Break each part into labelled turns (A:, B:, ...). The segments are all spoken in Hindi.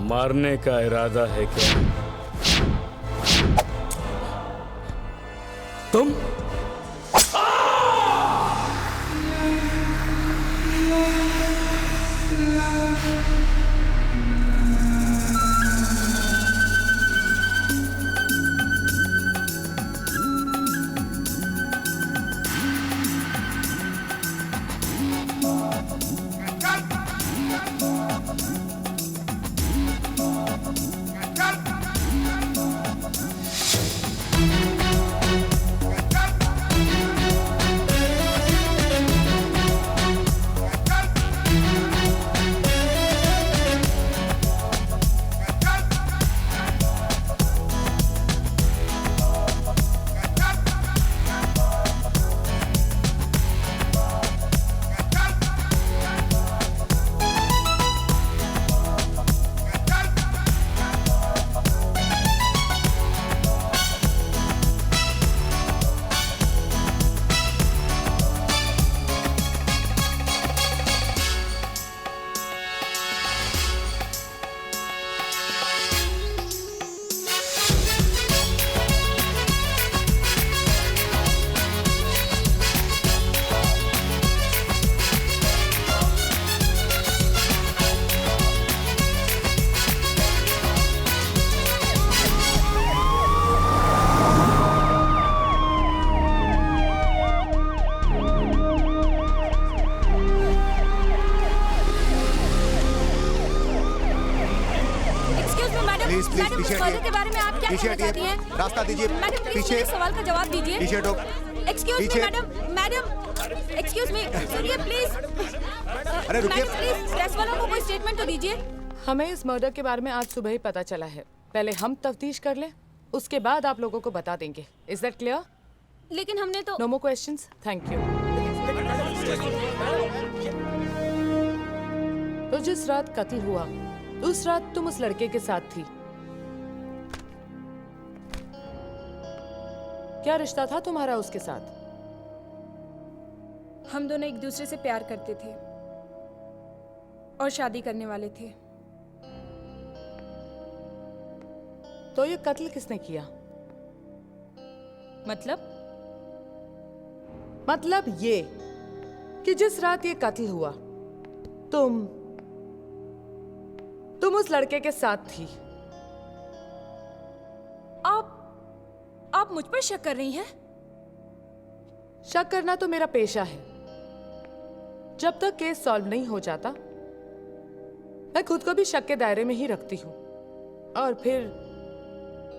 A: मारने का इरादा है क्या? तुम
B: मैडम, इस मर्डर के बारे में आप क्या कहना चाहती हैं?
C: रास्ता दीजिए।
B: मैडम, प्लीज
C: पीछे।
B: मेरे सवाल का जवाब दीजिए।
C: पीछे हटो।
B: एक्सक्यूज मी
C: पीछे।
B: मैडम, एक्सक्यूज मी, सुनिए प्लीज।
C: अरे रुकिए।
B: मैडम, प्लीज प्रेस वालों को कोई स्टेटमेंट तो दीजिए।
D: हमें इस मर्डर के बारे में आज सुबह ही पता चला है। पहले हम तफ्तीश कर लें, उसके बाद आप लोगों को बता देंगे। Is that clear?
B: लेकिन हमने तो
D: no more questions? Thank you. तो जिस रात कत्ल हुआ उस रात तुम उस लड़के के साथ थी। क्या रिश्ता था तुम्हारा उसके साथ?
B: हम दोनों एक दूसरे से प्यार करते थे और शादी करने वाले थे।
D: तो ये कत्ल किसने किया? मतलब ये कि जिस रात ये कत्ल हुआ तुम उस लड़के के साथ थी।
B: आप मुझ पर शक कर रही हैं?
D: शक करना तो मेरा पेशा है। जब तक केस सॉल्व नहीं हो जाता मैं खुद को भी शक के दायरे में ही रखती हूँ। और फिर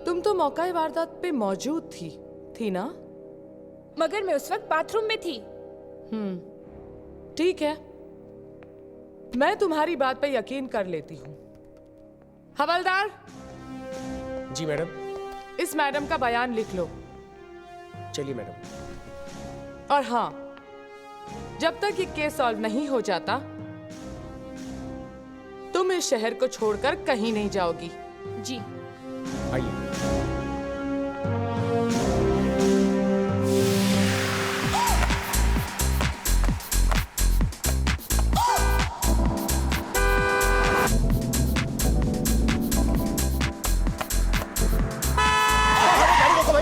D: तुम तो मौका वारदात पे मौजूद थी ना?
B: मगर मैं उस वक्त बाथरूम में थी।
D: ठीक है, मैं तुम्हारी बात पे यकीन कर लेती हूँ। हवलदार।
E: जी मैडम।
D: इस मैडम का बयान लिख लो।
E: चलिए मैडम।
D: और हाँ, जब तक ये केस सॉल्व नहीं हो जाता तुम इस शहर को छोड़कर कहीं नहीं जाओगी।
B: जी।
E: आइए।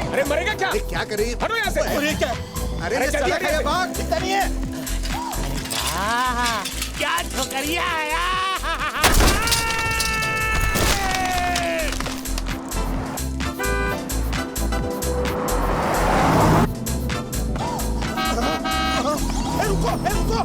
E: अरे मरेगा क्या?
C: अरे क्या करे?
E: हटो यहाँ से।
C: अरे क्या? अरे
E: अरे
C: चला गया भाग।
E: दिखता नहीं है।
F: क्या ठोकरिया आया।
C: रुको।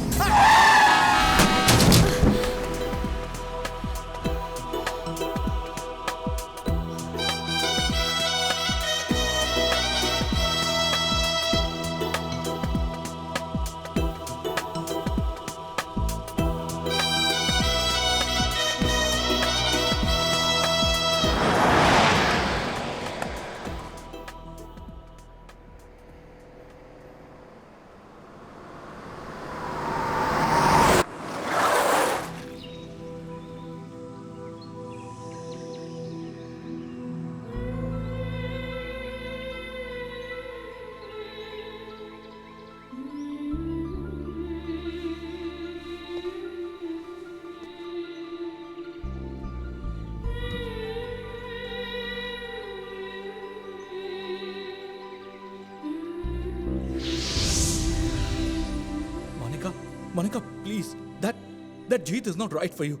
G: मोनिका प्लीज, दैट जीत is not right for you.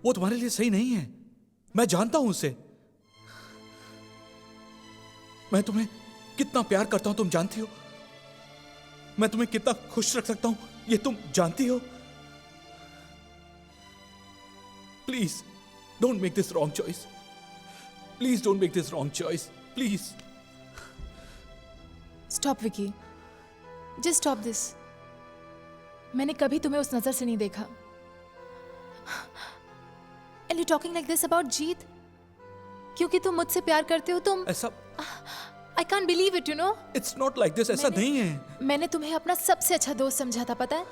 G: वो तुम्हारे लिए सही नहीं है. मैं जानता हूं उसे. मैं तुम्हें कितना प्यार करता हूं तुम जानती हो. मैं तुम्हें कितना खुश रख सकता हूं ये तुम जानती हो. Please don't make this wrong choice. Please don't make this wrong choice. Please.
H: Stop Vicky, just stop this. मैंने कभी तुम्हें उस नजर से नहीं देखा. And you talking like this about Jeet? क्योंकि तुम मुझसे प्यार करते हो. तुम
G: ऐसा
H: I can't believe it, you know.
G: It's not like this. ऐसा नहीं है.
H: मैंने तुम्हें अपना सबसे अच्छा दोस्त समझा था, पता है?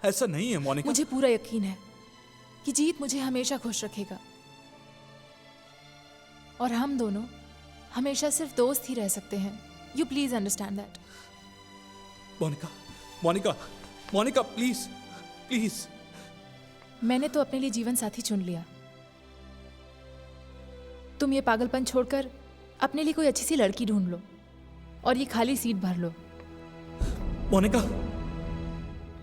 G: ऐसा नहीं है मोनिका.
H: मुझे पूरा यकीन है कि जीत मुझे हमेशा खुश रखेगा और हम दोनों हमेशा सिर्फ दोस्त ही रह सकते हैं. You please understand that.
G: Monica, Monica, Monica please, please.
H: मैंने तो अपने लिए जीवन साथी चुन लिया. तुम ये पागलपन छोड़कर अपने लिए कोई अच्छी सी लड़की ढूंढ लो और ये खाली सीट भर लो.
G: मोनिका,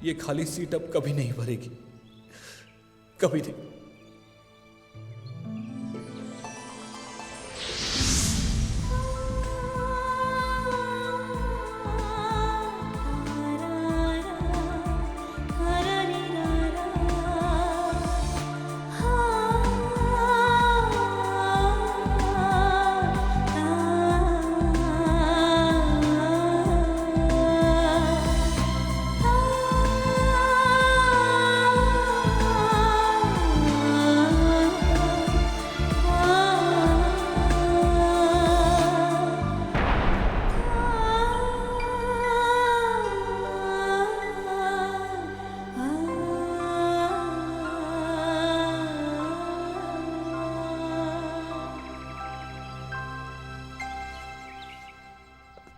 G: ये खाली सीट अब कभी नहीं भरेगी. कभी नहीं.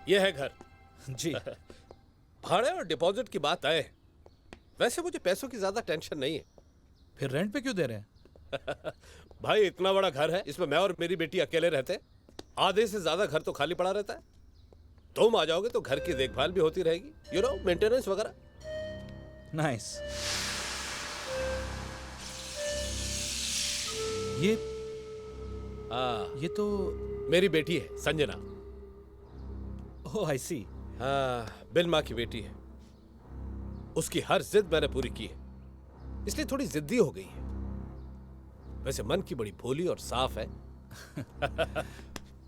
A: ये है घर.
G: जी.
A: भाड़े और डिपॉजिट की बात आए, वैसे मुझे पैसों की ज्यादा टेंशन नहीं है.
G: फिर रेंट पे क्यों दे रहे हैं?
A: भाई इतना बड़ा घर है, इसमें मैं और मेरी बेटी अकेले रहते हैं. आधे से ज्यादा घर तो खाली पड़ा रहता है. तुम आ जाओगे तो घर की देखभाल भी होती रहेगी, यू नो, मेंटेनेंस वगैरह.
G: नाइस. ये तो
A: मेरी बेटी है संजना.
G: ओह आई सी.
A: हाँ, बिन माँ की बेटी है. उसकी हर जिद मैंने पूरी की है, इसलिए थोड़ी जिद्दी हो गई है. वैसे मन की बड़ी भोली और साफ है.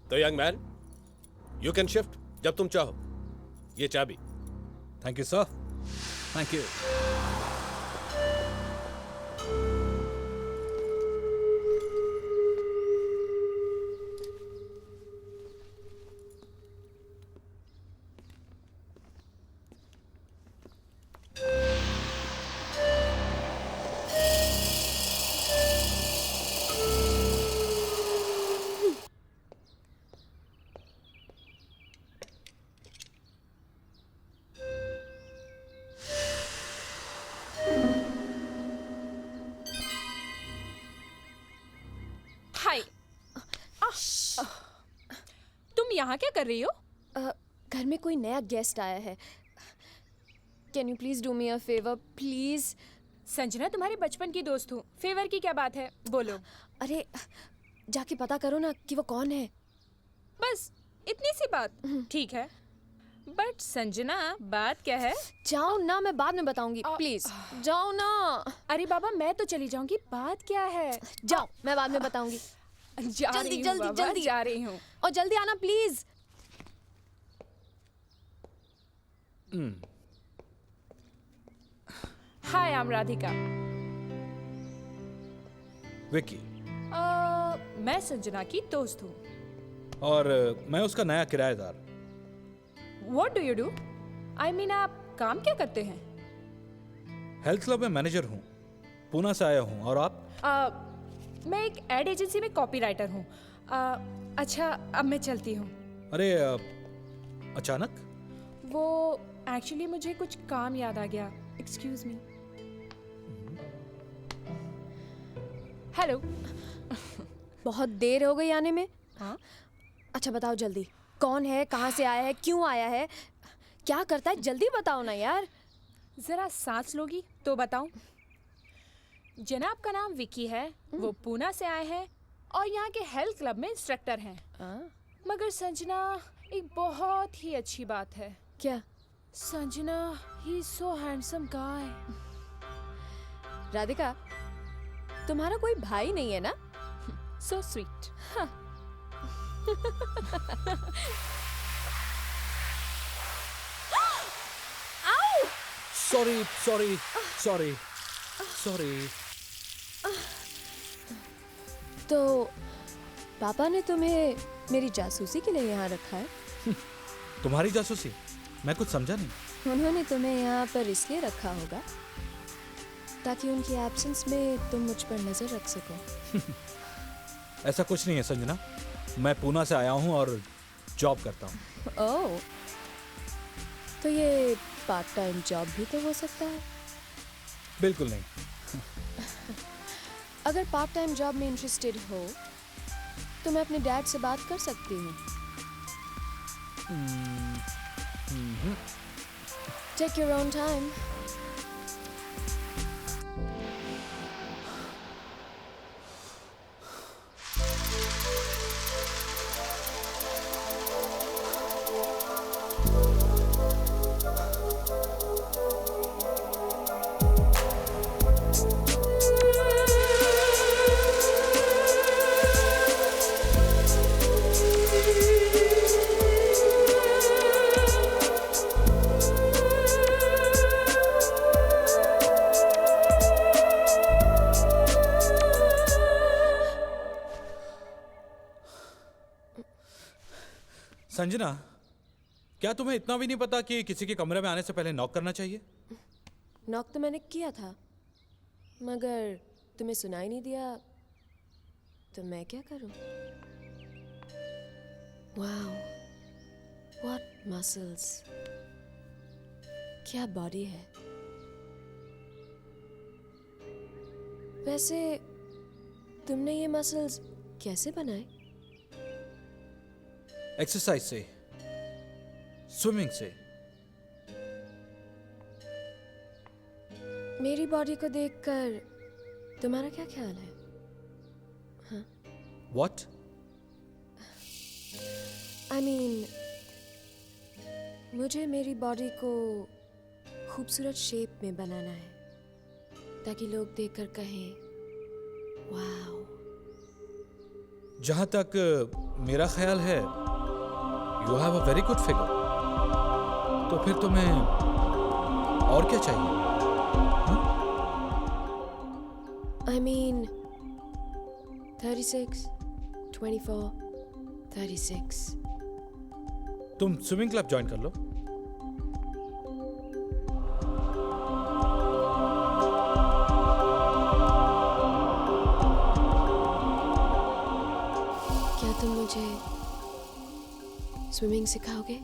A: तो young man, you can shift जब तुम चाहो. ये चाबी.
G: Thank you sir. Thank you.
B: Hi. तुम यहाँ क्या कर रही हो?
I: घर में कोई नया गेस्ट आया है. Can you please do me a favour please?
B: Sanjana तुम्हारी बचपन की दोस्त हूँ, फेवर की क्या बात है, बोलो.
I: अरे जाके पता करो ना कि वो कौन है.
B: बस इतनी सी बात. ठीक है, बट संजना बात क्या है?
I: जाओ ना, मैं बाद में बताऊंगी. प्लीज जाओ ना.
B: अरे बाबा मैं तो चली जाऊंगी, बात क्या है?
I: जाओ, मैं बाद में बताऊंगी.
B: जा
I: जल्दी,
B: रही हूँ
I: जल्दी,
B: बाबा,
I: जल्दी.
B: जा रही हूँ.
I: और जल्दी आना please.
B: Hi, I am Radhika.
G: Vicky.
B: मैं संजना की दोस्त हूँ.
G: और मैं उसका नया किराएदार.
B: What do you do? I mean आप काम क्या करते हैं?
G: हेल्थ क्लब में मैनेजर हूँ. पूना से आया हूँ. और आप?
B: मैं एक एड एजेंसी में कॉपी राइटर हूँ. अच्छा, अब मैं चलती हूँ.
G: अरे अचानक?
B: वो एक्चुअली मुझे कुछ काम याद आ गया. Excuse me. हेलो.
I: बहुत देर हो गई आने में.
B: हाँ?
I: अच्छा बताओ जल्दी, कौन है, कहाँ से आया है, क्यों आया है, क्या करता है, जल्दी बताओ ना यार.
B: जरा सांस लोगी तो बताऊं। जनाब का नाम विकी है, वो पूना से आए हैं और यहाँ के हेल्थ क्लब में इंस्ट्रक्टर हैं। मगर संजना, एक बहुत ही अच्छी बात है।
I: क्या?
B: Sanjana, he is so handsome guy.
I: Radhika, तुम्हारा कोई भाई नहीं है ना?
B: So sweet.
A: Sorry sorry sorry sorry.
I: तो पापा ने तुम्हें मेरी जासूसी के लिए यहाँ रखा है?
G: तुम्हारी जासूसी? मैं कुछ समझा नहीं।
I: उन्होंने तुम्हें यहाँ पर इसलिए रखा होगा ताकि उनकी एब्सेंस में तुम मुझ पर नजर रख सको।
G: ऐसा कुछ नहीं है संजना, मैं पूना से आया हूँ और जॉब करता हूँ।
I: ओह, तो ये पार्ट टाइम जॉब भी तो हो सकता है।
G: बिल्कुल नहीं।
I: अगर पार्ट टाइम जॉब में इंटरेस्टेड हो तो मैं अपने डैड से बात कर सकती हूँ। Take your own time.
G: Sanjana, क्या तुम्हें इतना भी नहीं पता कि किसी के कमरे में आने से पहले नॉक करना चाहिए?
I: नॉक तो मैंने किया था, मगर तुम्हें सुनाई नहीं दिया, तो मैं क्या करूं? Wow, what muscles! क्या बॉडी है। वैसे तुमने ये मसल्स कैसे बनाए?
G: एक्सरसाइज से, स्विमिंग से।
I: मेरी बॉडी को देखकर तुम्हारा क्या ख्याल है?
G: What?
I: I mean, मुझे मेरी बॉडी को खूबसूरत शेप में बनाना है ताकि लोग देखकर कहें, वाओ।
G: जहां तक मेरा ख्याल है, you have a very good figure. तो फिर तुम्हें और क्या चाहिए?
I: I mean, 36, 24, 36.
G: तुम स्विमिंग क्लब ज्वाइन कर लो।
I: क्या तुम मुझे स्विमिंग सिखाओगे?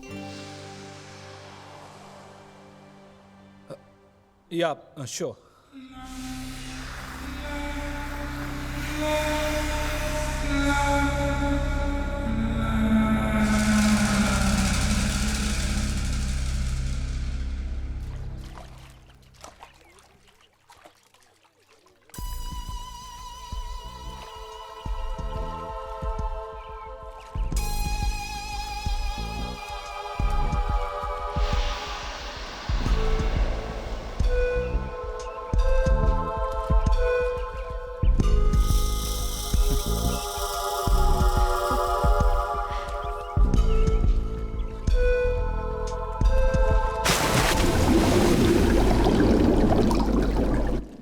G: या श्योर।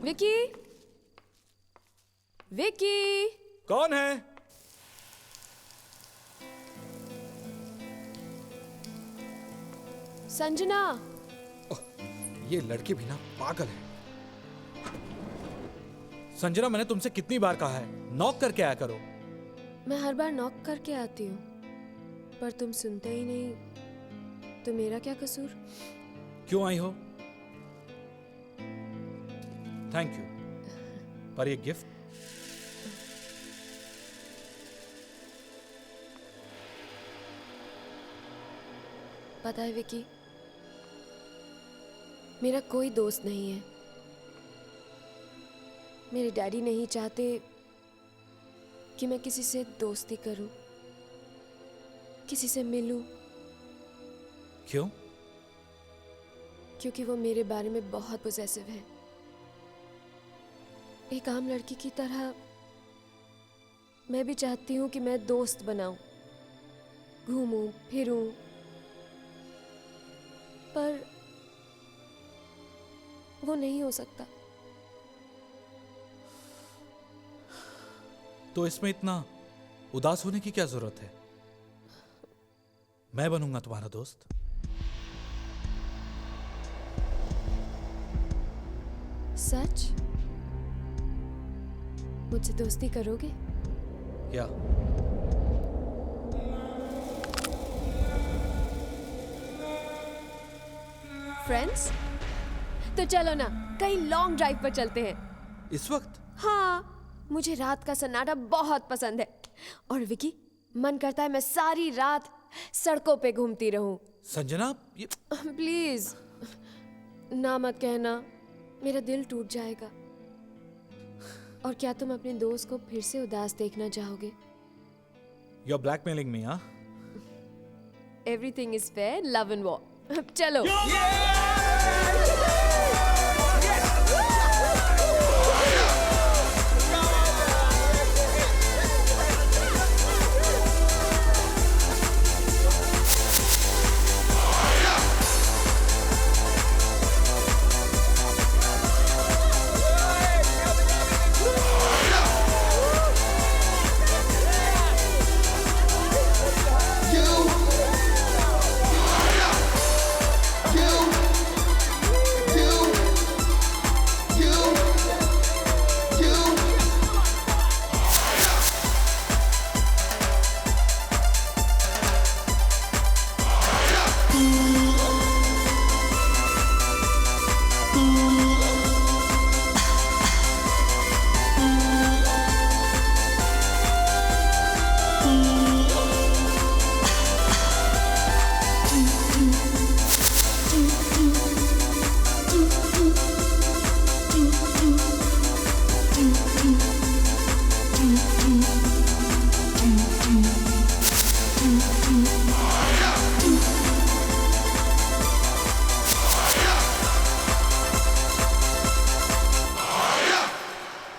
I: विकी, विकी,
G: कौन है?
I: संजना।
G: ये लड़की भी ना पागल है। संजना, मैंने तुमसे कितनी बार कहा है, नॉक करके आया करो।
I: मैं हर बार नॉक करके आती हूँ, पर तुम सुनते ही नहीं, तो मेरा क्या कसूर?
G: क्यों आई हो? Thank you. पर ये गिफ्ट?
I: पता है विकी, मेरा कोई दोस्त नहीं है। मेरे डैडी नहीं चाहते कि मैं किसी से दोस्ती करूं, किसी से मिलूं,
G: क्यों?
I: क्योंकि वो मेरे बारे में बहुत पॉसेसिव है। एक आम लड़की की तरह मैं भी चाहती हूँ कि मैं दोस्त बनाऊं, घूमूं फिरूं, पर वो नहीं हो सकता।
G: तो इसमें इतना उदास होने की क्या जरूरत है? मैं बनूंगा तुम्हारा दोस्त।
I: सच? मुझसे दोस्ती करोगे?
G: या
I: फ्रेंड्स? तो चलो ना, कहीं लॉन्ग ड्राइव पर चलते हैं।
G: इस वक्त?
I: हाँ, मुझे रात का सन्नाटा बहुत पसंद है। और विकी, मन करता है मैं सारी रात सड़कों पे घूमती रहूं।
G: संजना, ये
I: प्लीज ना मत कहना, मेरा दिल टूट जाएगा। और क्या तुम अपने दोस्त को फिर से उदास देखना चाहोगे?
G: यू आर ब्लैकमेलिंग मी, हाँ?
I: Everything is fair, love and war. चलो।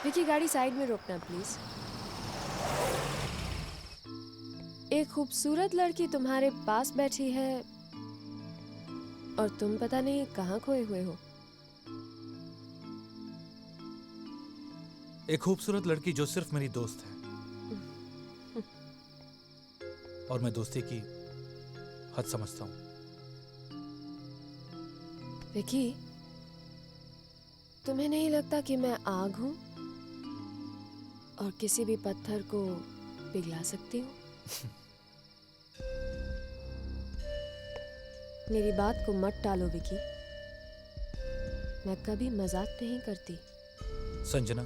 I: विकी, गाड़ी साइड में रोकना प्लीज। एक खूबसूरत लड़की तुम्हारे पास बैठी है और तुम पता नहीं कहाँ खोए हुए हो।
G: एक खूबसूरत लड़की जो सिर्फ मेरी दोस्त है, और मैं दोस्ती की हद समझता हूं।
I: विकी, तुम्हें नहीं लगता कि मैं आग हूं और किसी भी पत्थर को पिघला सकती हूँ? मेरी बात को मत टालो विकी, मैं कभी मजाक नहीं करती।
G: संजना,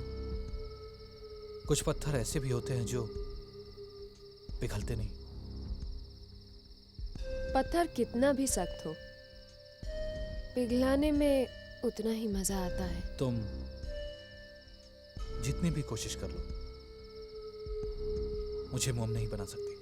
G: कुछ पत्थर ऐसे भी होते हैं जो पिघलते नहीं।
I: पत्थर कितना भी सख्त हो, पिघलाने में उतना ही मजा आता है।
G: तुम जितनी भी कोशिश कर लो, मुझे मोम नहीं बना सकती।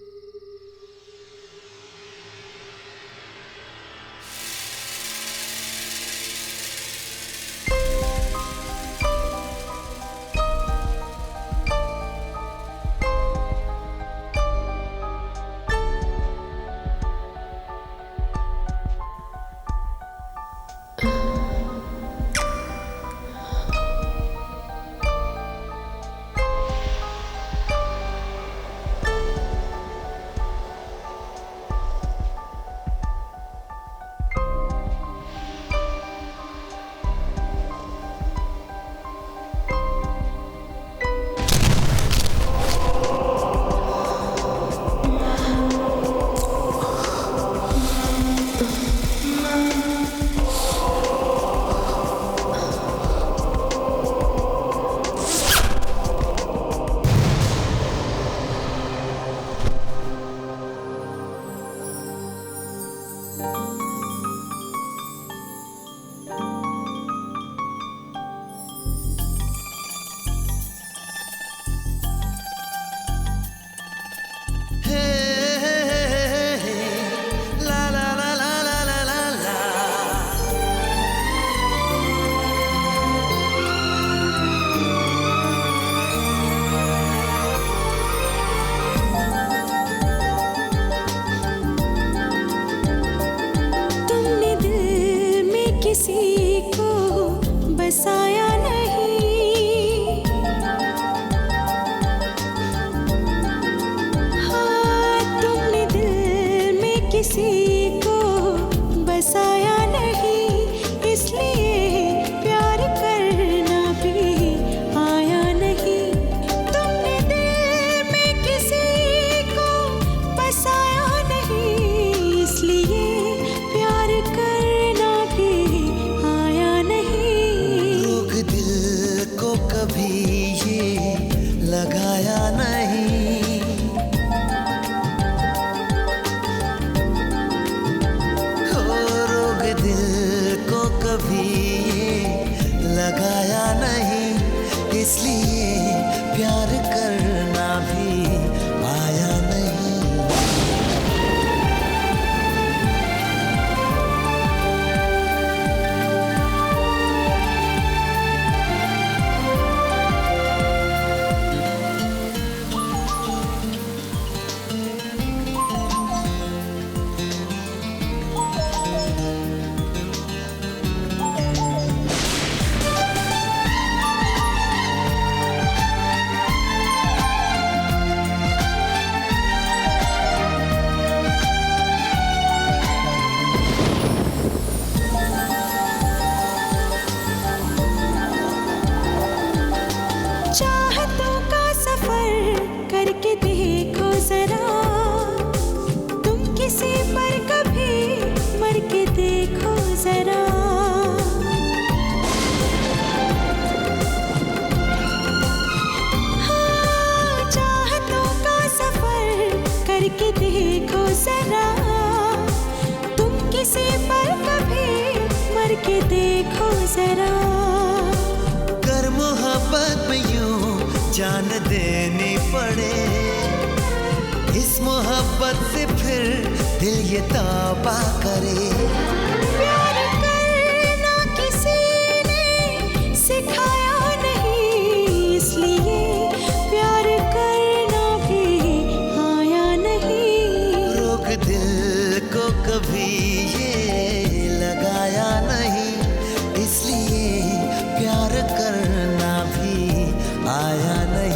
J: किसी को बसाया नहीं। हाँ, तुमने दिल में किसी को बसाया नहीं, इसलिए प्यार करना भी आया नहीं। तुमने दिल में किसी को बसाया नहीं, इसलिए प्यार करना भी आया नहीं।
K: रोग दिल को कभी ये लगाया नहीं, हो रोग दिल को कभी ये लगाया नहीं, इसलिए प्यार करना भी आया नहीं।
J: चाहतों का सफर करके देखो जरा, तुम किसी पर कभी मर के देखो जरा। हाँ, चाहतों का सफर करके देखो जरा, तुम किसी पर कभी मर के देखो जरा।
K: कर मोहब्बत में यूं जान देनी पड़े, इस मोहब्बत से फिर दिल ये तौबा करे।
J: प्यार करना किसी ने सिखाया नहीं, इसलिए प्यार करना भी आया नहीं।
K: रोग दिल को कभी ये लगाया नहीं, इसलिए प्यार करना भी आया नहीं।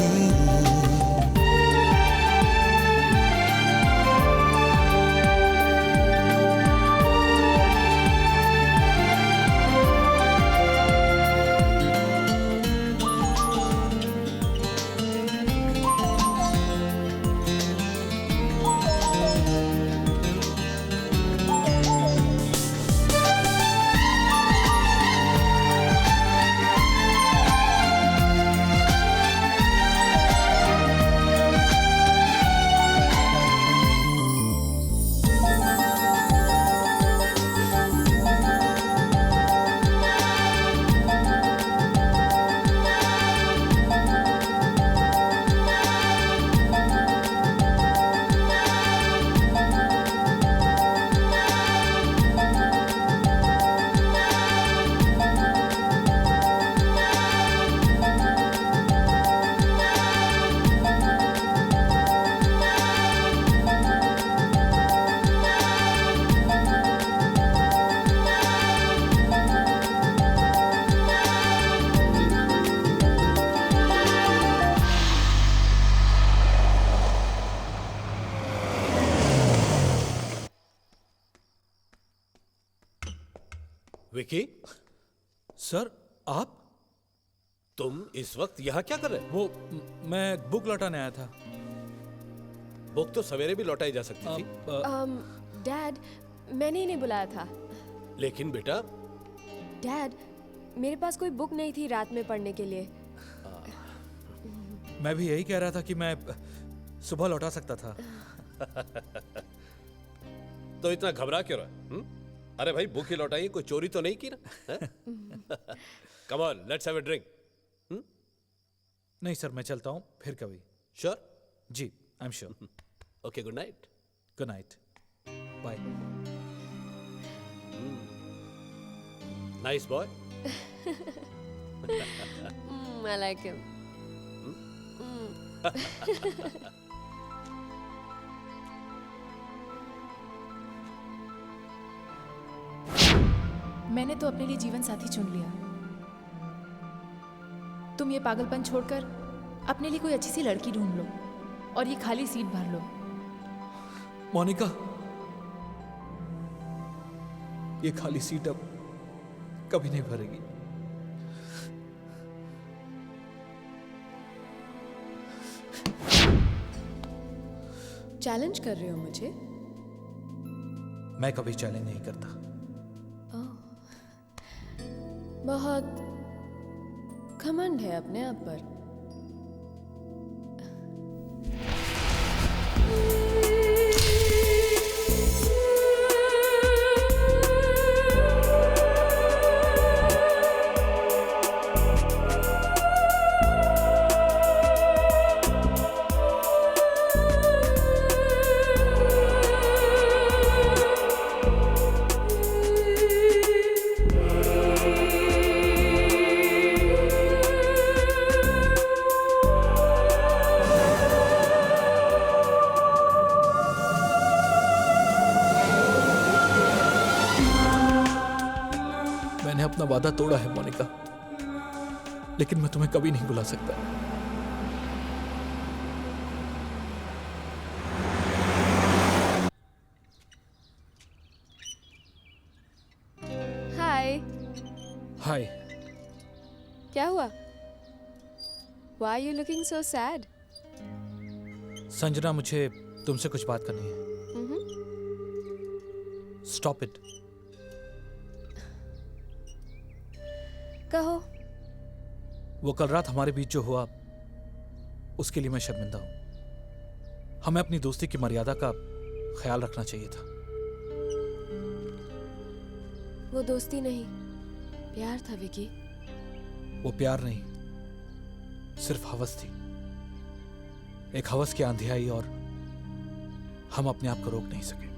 A: विकी,
G: सर आप?
A: तुम इस वक्त यहाँ क्या कर रहे हो?
G: मैं बुक लौटाने आया था।
A: बुक तो सवेरे भी लौटाई जा सकती थी।
I: डैड, मैंने इन्हें बुलाया था।
A: लेकिन बेटा,
I: डैड, मेरे पास कोई बुक नहीं थी रात में पढ़ने के लिए।
G: मैं भी यही कह रहा था कि मैं सुबह लौटा सकता था।
A: तो इतना घबरा क्यों रहा? अरे भाई, बुक ही लौटाई, कोई चोरी तो नहीं की ना? Come on, let's have a drink.
G: नहीं सर, मैं चलता हूँ, फिर कभी।
A: श्योर?
G: जी, I am sure.
A: Okay, good night.
G: Good night, bye.
A: Nice boy.
I: I like him.
H: मैंने तो अपने लिए जीवन साथी चुन लिया। तुम ये पागलपन छोड़कर अपने लिए कोई अच्छी सी लड़की ढूंढ लो और ये खाली सीट भर लो।
G: मोनिका, ये खाली सीट अब कभी नहीं भरेगी।
I: चैलेंज कर रहे हो मुझे?
G: मैं कभी चैलेंज नहीं करता।
I: बहुत घमंड है अपने आप पर।
G: मैंने अपना वादा तोड़ा है मोनिका, लेकिन मैं तुम्हें कभी नहीं भुला सकता।
I: हाय।
G: हाय।
I: क्या हुआ? Why are you looking so sad?
G: Sanjana, मुझे तुमसे कुछ बात करनी है। Stop it.
I: कहो।
G: वो कल रात हमारे बीच जो हुआ, उसके लिए मैं शर्मिंदा हूं। हमें अपनी दोस्ती की मर्यादा का ख्याल रखना चाहिए था।
I: वो दोस्ती नहीं, प्यार था विकी।
G: वो प्यार नहीं, सिर्फ हवस थी। एक हवस की आंधी आई और हम अपने आप को रोक नहीं सके।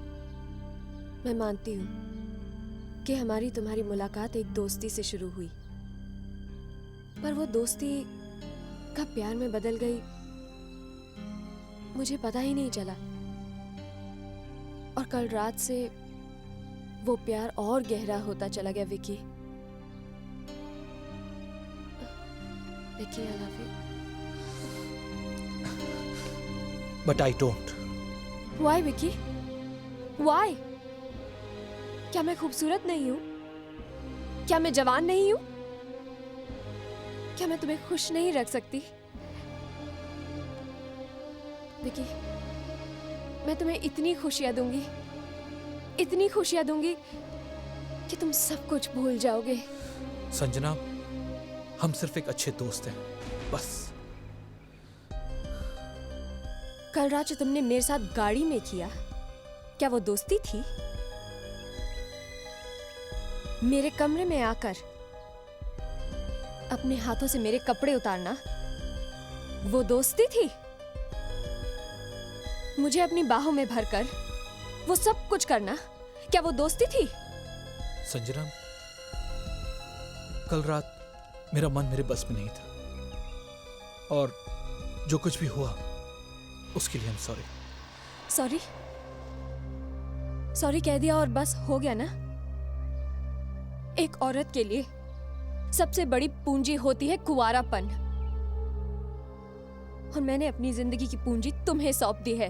I: मैं मानती हूँ कि हमारी तुम्हारी मुलाकात एक दोस्ती से शुरू हुई, पर वो दोस्ती कब प्यार में बदल गई मुझे पता ही नहीं चला। और कल रात से वो प्यार और गहरा होता चला गया Vicky. Vicky, I love you.
G: But I don't.
I: Why Vicky? Why? क्या मैं खूबसूरत नहीं हूँ? क्या मैं जवान नहीं हूँ? क्या मैं तुम्हें खुश नहीं रख सकती? विकी, मैं तुम्हें इतनी खुशियां दूंगी कि तुम सब कुछ भूल जाओगे।
G: संजना, हम सिर्फ एक अच्छे दोस्त हैं, बस।
I: कल रात जो तुमने मेरे साथ गाड़ी में किया, क्या वो दोस्ती थी? मेरे कमरे में आकर अपने हाथों से मेरे कपड़े उतारना, वो दोस्ती थी? मुझे अपनी बाहों में भरकर वो सब कुछ करना, क्या वो दोस्ती थी?
G: संजना, कल रात मेरा मन मेरे बस में नहीं था, और जो कुछ भी हुआ उसके लिए हम सॉरी।
I: सॉरी कह दिया और बस हो गया ना? एक औरत के लिए सबसे बड़ी पूंजी होती है कुंवारापन, और मैंने अपनी जिंदगी की पूंजी तुम्हें सौंप दी है।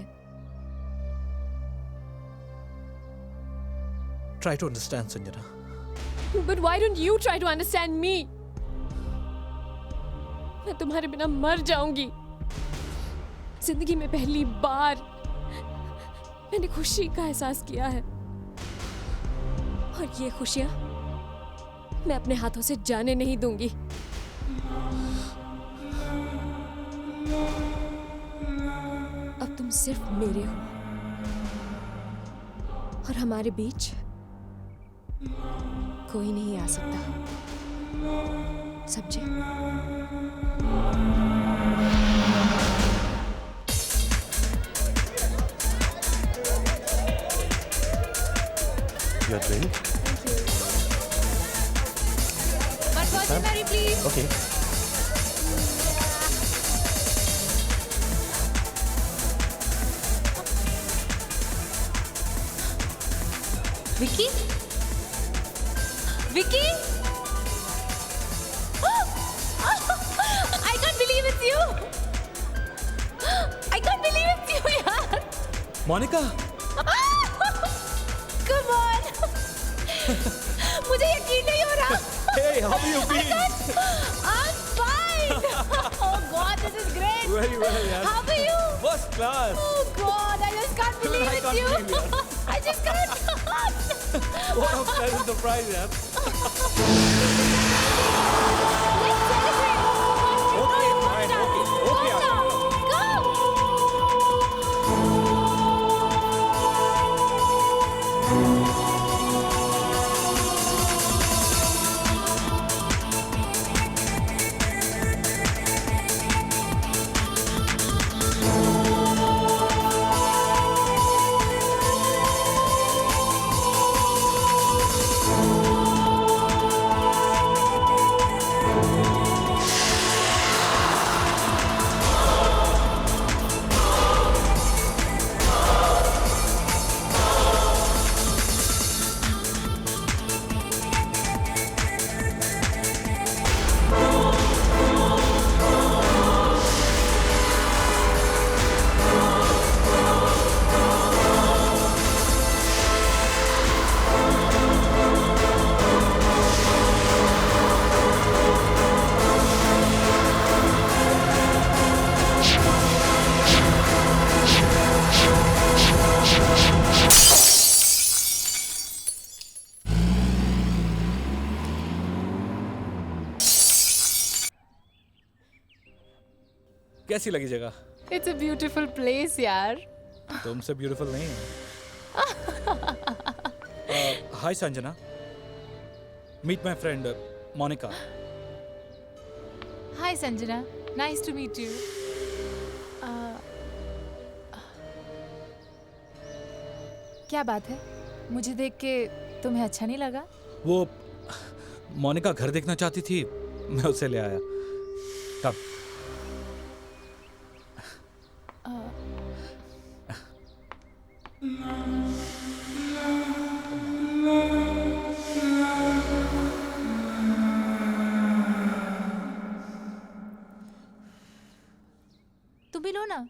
G: Try to understand, Sanjana.
I: But why don't you try to understand me? मैं तुम्हारे बिना मर जाऊंगी। जिंदगी में पहली बार मैंने खुशी का एहसास किया है, और ये खुशियां मैं अपने हाथों से जाने नहीं दूंगी। अब तुम सिर्फ मेरे हो, और हमारे बीच कोई नहीं आ सकता, समझे?
C: Your drink?
I: But Virgin Mary, please.
C: Okay.
B: Vicky,
H: Vicky, I can't believe it's you. I can't believe it's you, यार.
G: Monika,
H: Come on. मुझे यकीन नहीं हो रहा.
G: hey, how have you been?
H: I'm fine. Oh God, this is great.
G: Very well, यार.
H: How are you?
G: First class.
H: Oh God, I just can't believe
G: I
H: it's
G: can't
H: you.
G: believe it.
H: I just can't.
G: What a pleasant surprise, यार.
H: Let's celebrate.
G: Okay, fine, okay, okay,
H: Come.
G: कैसी लगी जगह?
H: It's a beautiful place, यार.
G: तुमसे ब्यूटीफुल नहीं है. Hi Sanjana. Meet my friend Monica.
H: Hi, Sanjana. Nice to meet you. क्या बात है? मुझे देख के तुम्हें अच्छा नहीं लगा?
G: वो मोनिका घर देखना चाहती थी, मैं उसे ले आया. कब?
H: तुम भी लो ना.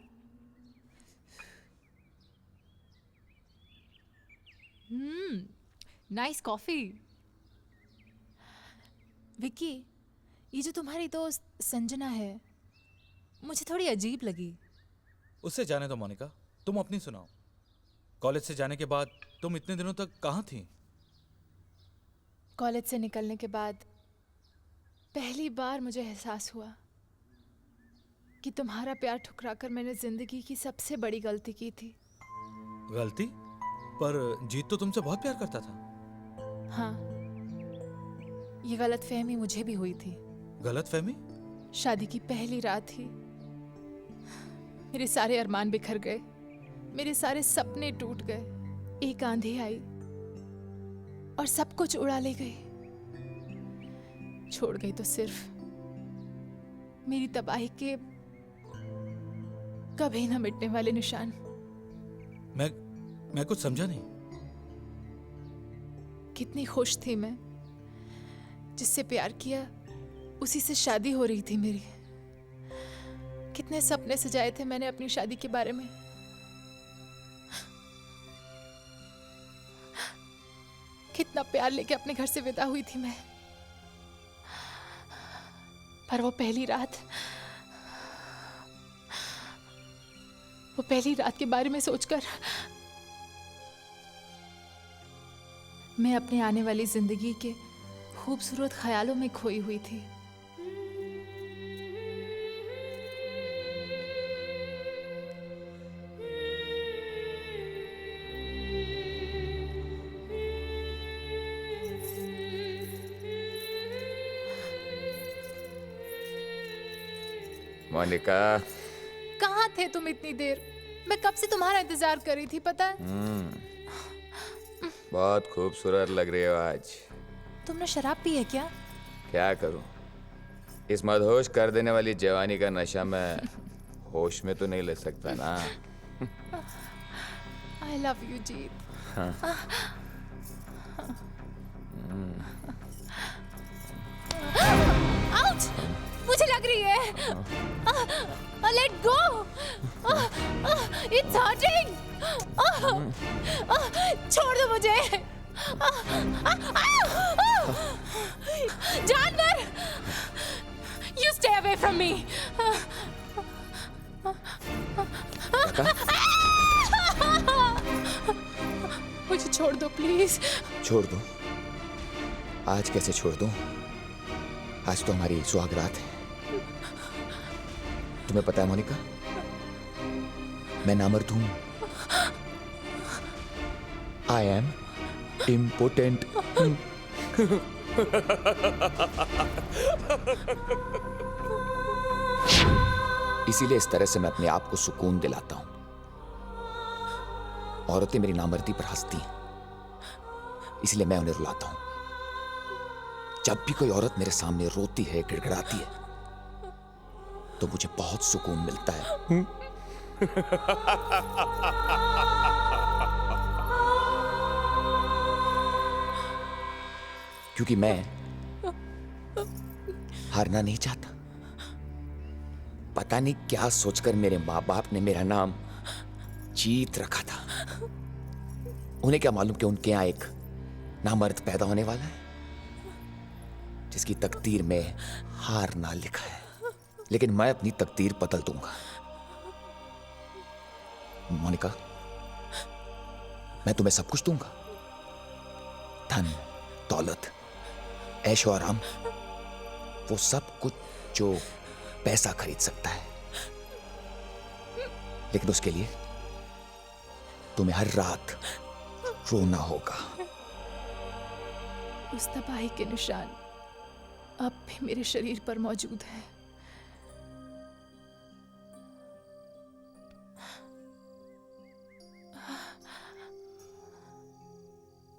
H: Nice coffee. विक्की, ये जो तुम्हारी दोस्त संजना है, मुझे थोड़ी अजीब लगी.
G: उससे जाने दो मोनिका, तुम अपनी सुनाओ. कॉलेज से जाने के बाद तुम इतने दिनों तक कहाँ थी?
H: कॉलेज से निकलने के बाद पहली बार मुझे एहसास हुआ कि तुम्हारा प्यार ठुकराकर मैंने जिंदगी की सबसे बड़ी गलती की थी.
G: गलती? पर जीत तो तुमसे बहुत प्यार करता था.
H: हाँ, ये गलतफहमी मुझे भी हुई थी.
G: गलतफहमी?
H: शादी की पहली रात ही मेरे सारे अरमान बिखर गए, मेरे सारे सपने टूट गए. एक आंधी आई और सब कुछ उड़ा ले गई. छोड़ गई तो सिर्फ मेरी तबाही के कभी न मिटने वाले निशान.
G: मैं कुछ समझा नहीं.
H: कितनी खुश थी मैं, जिससे प्यार किया उसी से शादी हो रही थी मेरी. कितने सपने सजाए थे मैंने अपनी शादी के बारे में. कितना प्यार लेके अपने घर से विदा हुई थी मैं. पर वो पहली रात के बारे में सोचकर मैं अपने आने वाली जिंदगी के खूबसूरत ख्यालों में खोई हुई थी.
L: मोनिका,
H: कहाँ थे तुम इतनी देर? मैं कब से तुम्हारा इंतजार कर रही थी, पता है?
L: बहुत खूबसूरत लग रही हो आज.
H: तुमने शराब पी है क्या?
L: क्या करूं, इस मदहोश कर देने वाली जवानी का नशा मैं होश में तो नहीं ले सकता ना.
H: I love you, Jeet. Let go! It's hurting! छोड़ दो मुझे! जानवर! You stay away from me! मुझे छोड़ दो प्लीज।
L: छोड़ दूं? आज कैसे छोड़ दूं? आज तो हमारी सुहागरात है। तुम्हें पता है मोनिका, मैं नामर्द हूं। I am important. इसीलिए इस तरह से मैं अपने आप को सुकून दिलाता हूं। औरतें मेरी नामर्दी पर हंसती हैं, इसलिए मैं उन्हें रुलाता हूं। जब भी कोई औरत मेरे सामने रोती है, गिड़गिड़ाती है, तो मुझे बहुत सुकून मिलता है। क्योंकि मैं हारना नहीं चाहता। पता नहीं क्या सोचकर मेरे माँ बाप ने मेरा नाम जीत रखा था। उन्हें क्या मालूम कि उनके यहाँ एक नामर्द पैदा होने वाला है, जिसकी तकदीर में हार ना लिखा है। लेकिन मैं अपनी तकदीर बदल दूंगा। मोनिका, मैं तुम्हें सब कुछ दूंगा। धन, दौलत, ऐशो आराम, वो सब कुछ जो पैसा खरीद सकता है। लेकिन उसके लिए तुम्हें हर रात रोना होगा।
H: उस तबाही के निशान अब भी मेरे शरीर पर मौजूद हैं।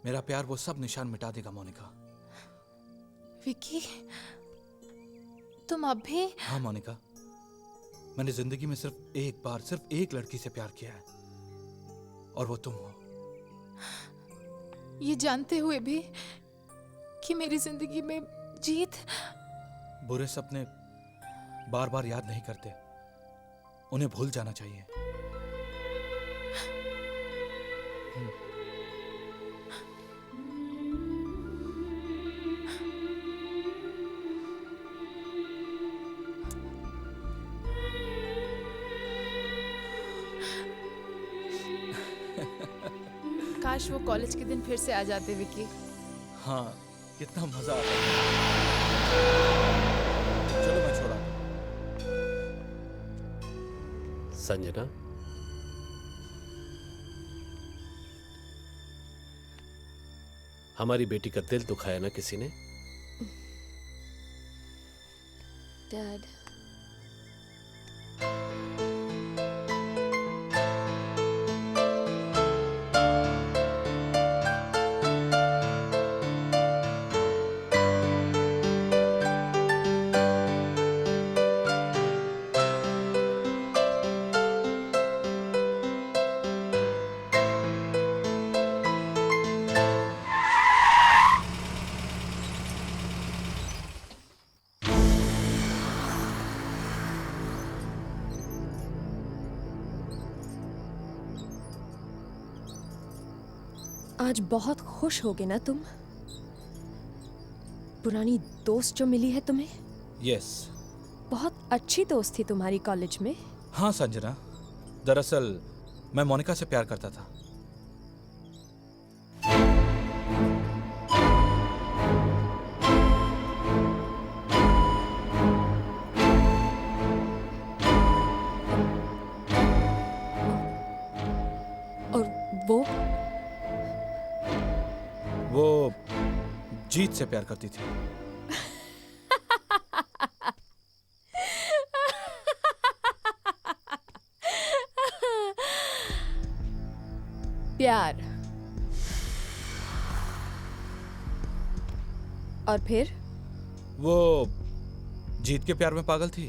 G: मेरा प्यार वो सब निशान मिटा देगा मोनिका।
H: विकी, तुम अब भी?
G: हाँ मोनिका, मैंने जिंदगी में सिर्फ एक बार, सिर्फ एक लड़की से प्यार किया है, और वो तुम हो।
H: ये जानते हुए भी कि मेरी जिंदगी में जीत।
G: बुरे सपने बार बार याद नहीं करते, उन्हें भूल जाना चाहिए।
H: काश वो कॉलेज के दिन फिर से आ जाते विकी।
G: हाँ, कितना मजा आता है। चलो मैं छोड़ा।
A: संजना, हमारी बेटी का दिल दुखाया ना किसी ने?
I: डैड, आज बहुत खुश होगे ना तुम? पुरानी दोस्त जो मिली है तुम्हें?
G: यस।
I: बहुत अच्छी दोस्त थी तुम्हारी कॉलेज में।
G: हाँ संजना, दरअसल मैं मोनिका से प्यार करता था।
I: और वो
G: जीत से प्यार करती थी।
I: प्यार। और फिर?
G: वो जीत के प्यार में पागल थी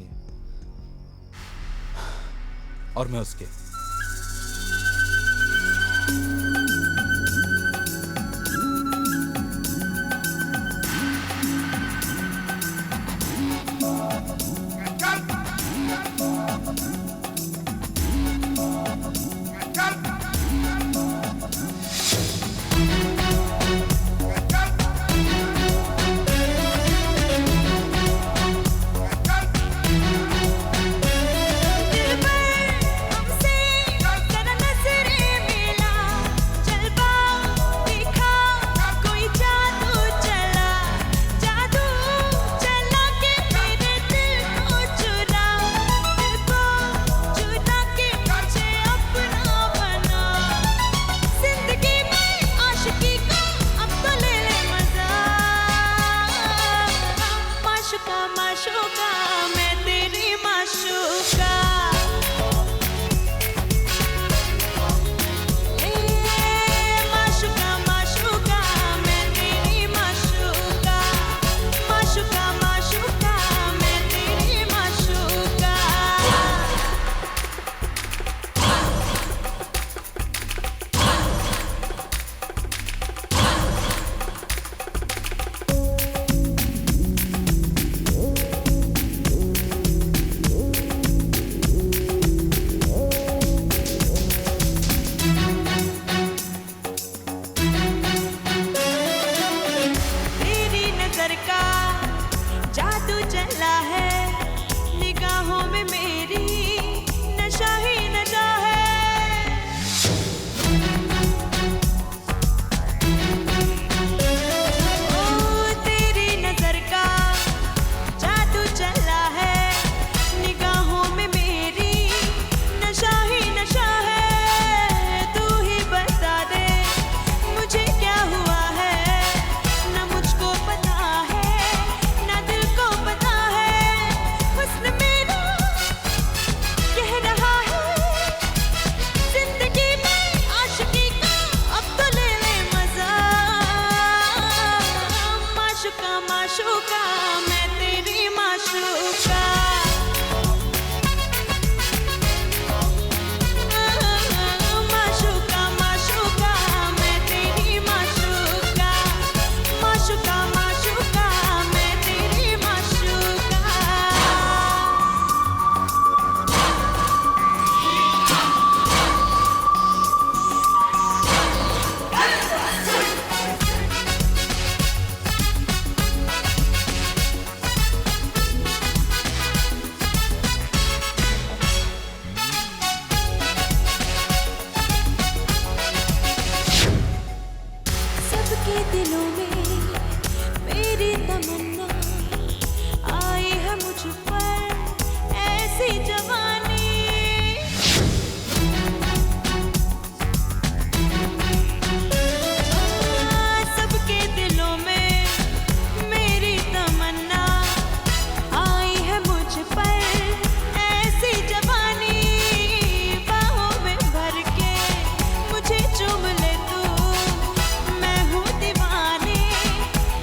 G: और मैं उसके।
J: चला है निगाहों में मेरी नशा ही नशा है ओ तेरी नजर का जादू चला है निगाहों में मेरी नशा ही नशा है तू ही बता दे मुझे क्या हुआ है ना मुझको पता है ना दिल को पता है हुस्न मेरा कह रहा है जिंदगी में आशिकी का अब तो ले ले मजा माशूका माशूका मैं तेरी माशूका माशूका माशूका मैं तेरी माशूका माशूका माशूका मैं तेरी माशूका सबके दिलों में मेरी तमन्ना आई है मुझ पर ऐसी जवानी सबके दिलों में मेरी तमन्ना आई है मुझ पर ऐसी जवानी बाहों में भर के मुझे चूम ले तू मैं हूँ दीवानी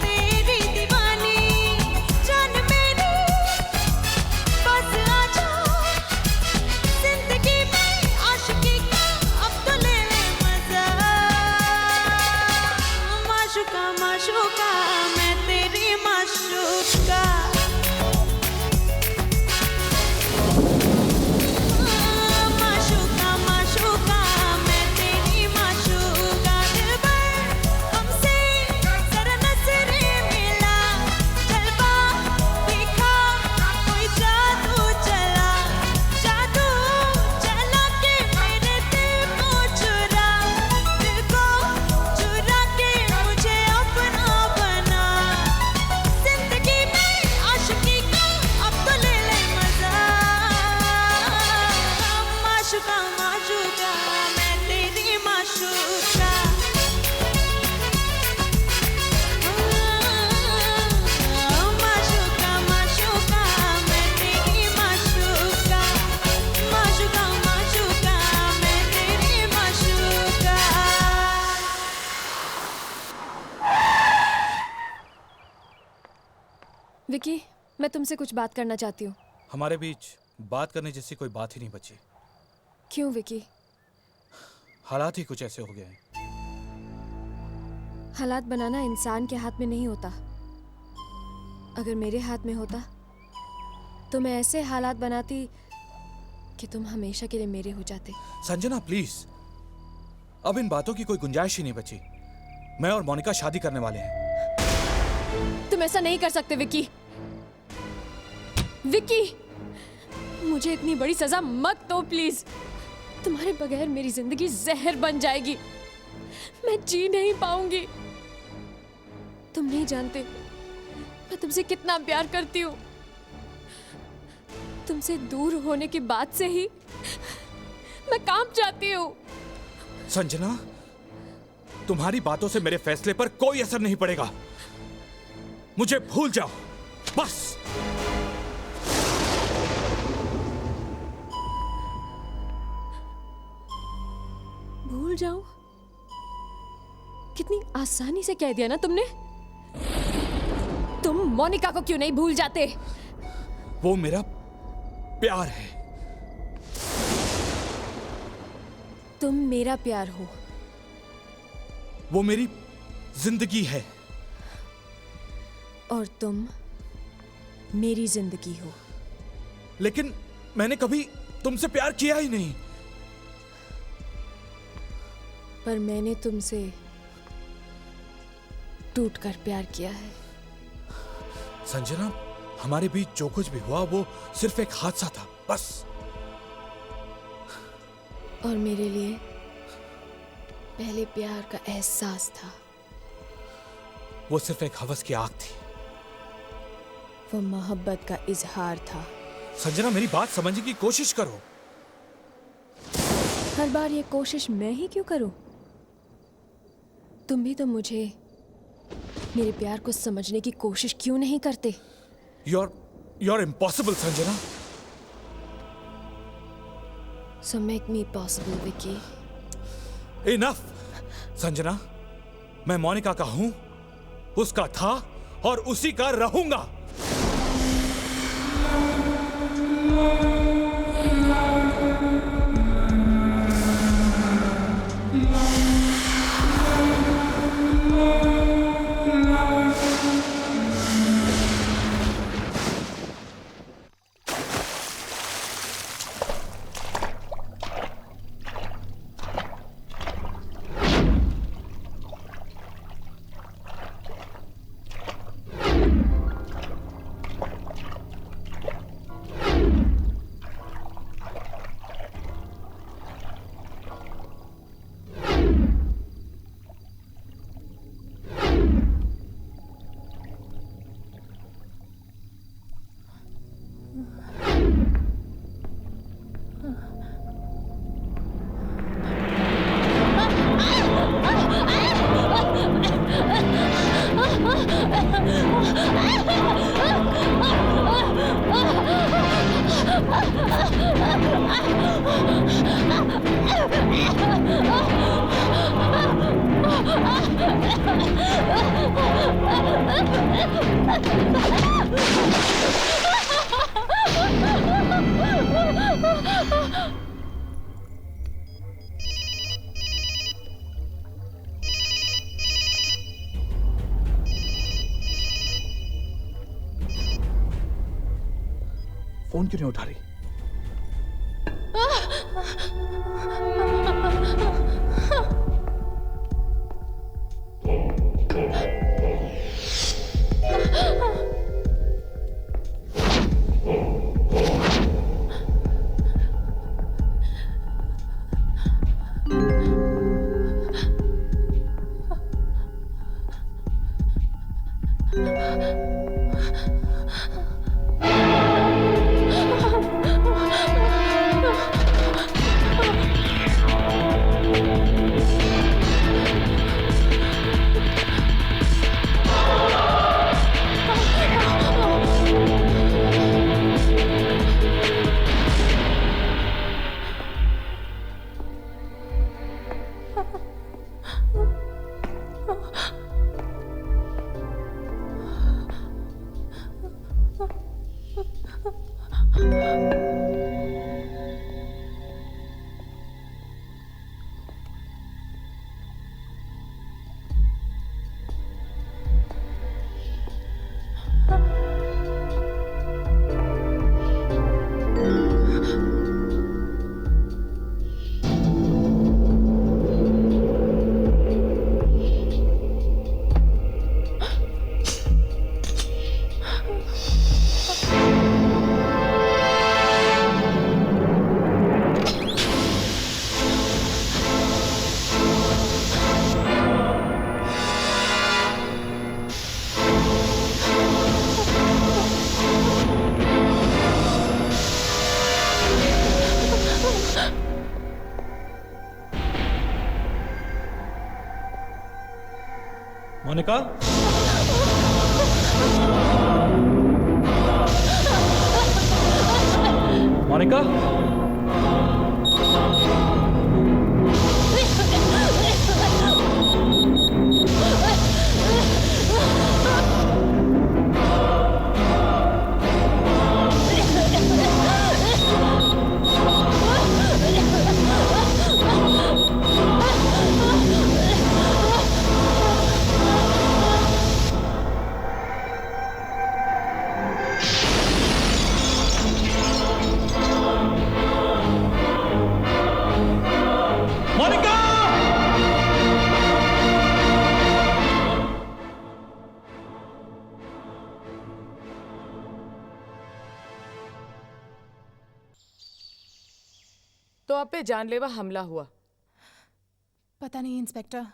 J: तेरी दीवानी जान मेरी बस आजा जिंदगी में आशिकी का अब तो ले ले मजा माशूका माशूका मैं तेरी माशूका माशूका माशूका मैं तेरी माशूका दिलबर हमसे जरा नजरे मिला जलवा दिखा कोई जादू चला के मेरे दिल को चुरा के मुझे अपना बना जिंदगी में आशिकी का अब तो ले ले मजा माशूका माशूका मैं तेरी माशूका माशूका माशूका मैं तेरी माशूका माशूका माशूका मैं तेरी माशूका
I: विकी, मैं तुमसे कुछ बात करना चाहती हूँ।
G: हमारे बीच बात करने जैसी कोई बात ही नहीं बची।
I: क्यों विकी?
G: हालात ही कुछ ऐसे हो गए हैं।
I: हालात बनाना इंसान के हाथ में नहीं होता। अगर मेरे हाथ में होता तो मैं ऐसे हालात बनाती कि तुम हमेशा के लिए मेरे हो जाते।
G: संजना प्लीज, अब इन बातों की कोई गुंजाइश ही नहीं बची। मैं और मोनिका शादी करने वाले हैं।
I: तुम ऐसा नहीं कर सकते विकी। विकी, मुझे इतनी बड़ी सजा मत दो प्लीज। तुम्हारे बगैर मेरी जिंदगी जहर बन जाएगी। मैं जी नहीं पाऊंगी। तुम नहीं जानते मैं तुमसे कितना प्यार करती हूँ। तुमसे दूर होने के बाद से ही मैं कांप जाती हूँ।
G: संजना, तुम्हारी बातों से मेरे फैसले पर कोई असर नहीं पड़ेगा। मुझे भूल जाओ बस।
I: भूल जाऊं? कितनी आसानी से कह दिया ना तुमने। तुम मोनिका को क्यों नहीं भूल जाते?
G: वो मेरा प्यार है।
I: तुम मेरा प्यार हो।
G: वो मेरी जिंदगी है।
I: और तुम मेरी जिंदगी हो।
G: लेकिन मैंने कभी तुमसे प्यार किया ही नहीं।
I: पर मैंने तुमसे टूटकर प्यार किया है।
G: संजना, हमारे बीच जो कुछ भी हुआ वो सिर्फ एक हादसा था, बस।
I: और मेरे लिए पहले प्यार का एहसास था।
G: वो सिर्फ एक हवस की आग थी।
I: वो मोहब्बत का इजहार था।
G: संजना, मेरी बात समझने की कोशिश करो।
I: हर बार ये कोशिश मैं ही क्यों करूं? तुम भी तो मुझे, मेरे प्यार को समझने की कोशिश क्यों नहीं करते?
G: You're impossible, Sanjana.
I: So make me possible, Vicky.
G: Enough, Sanjana. मैं मोनिका का हूं, उसका था और उसी का रहूंगा। फोन क्यों नहीं उठा रही? मोनिका, मोनिका,
D: तो आप पे जानलेवा हमला हुआ।
H: पता नहीं इंस्पेक्टर,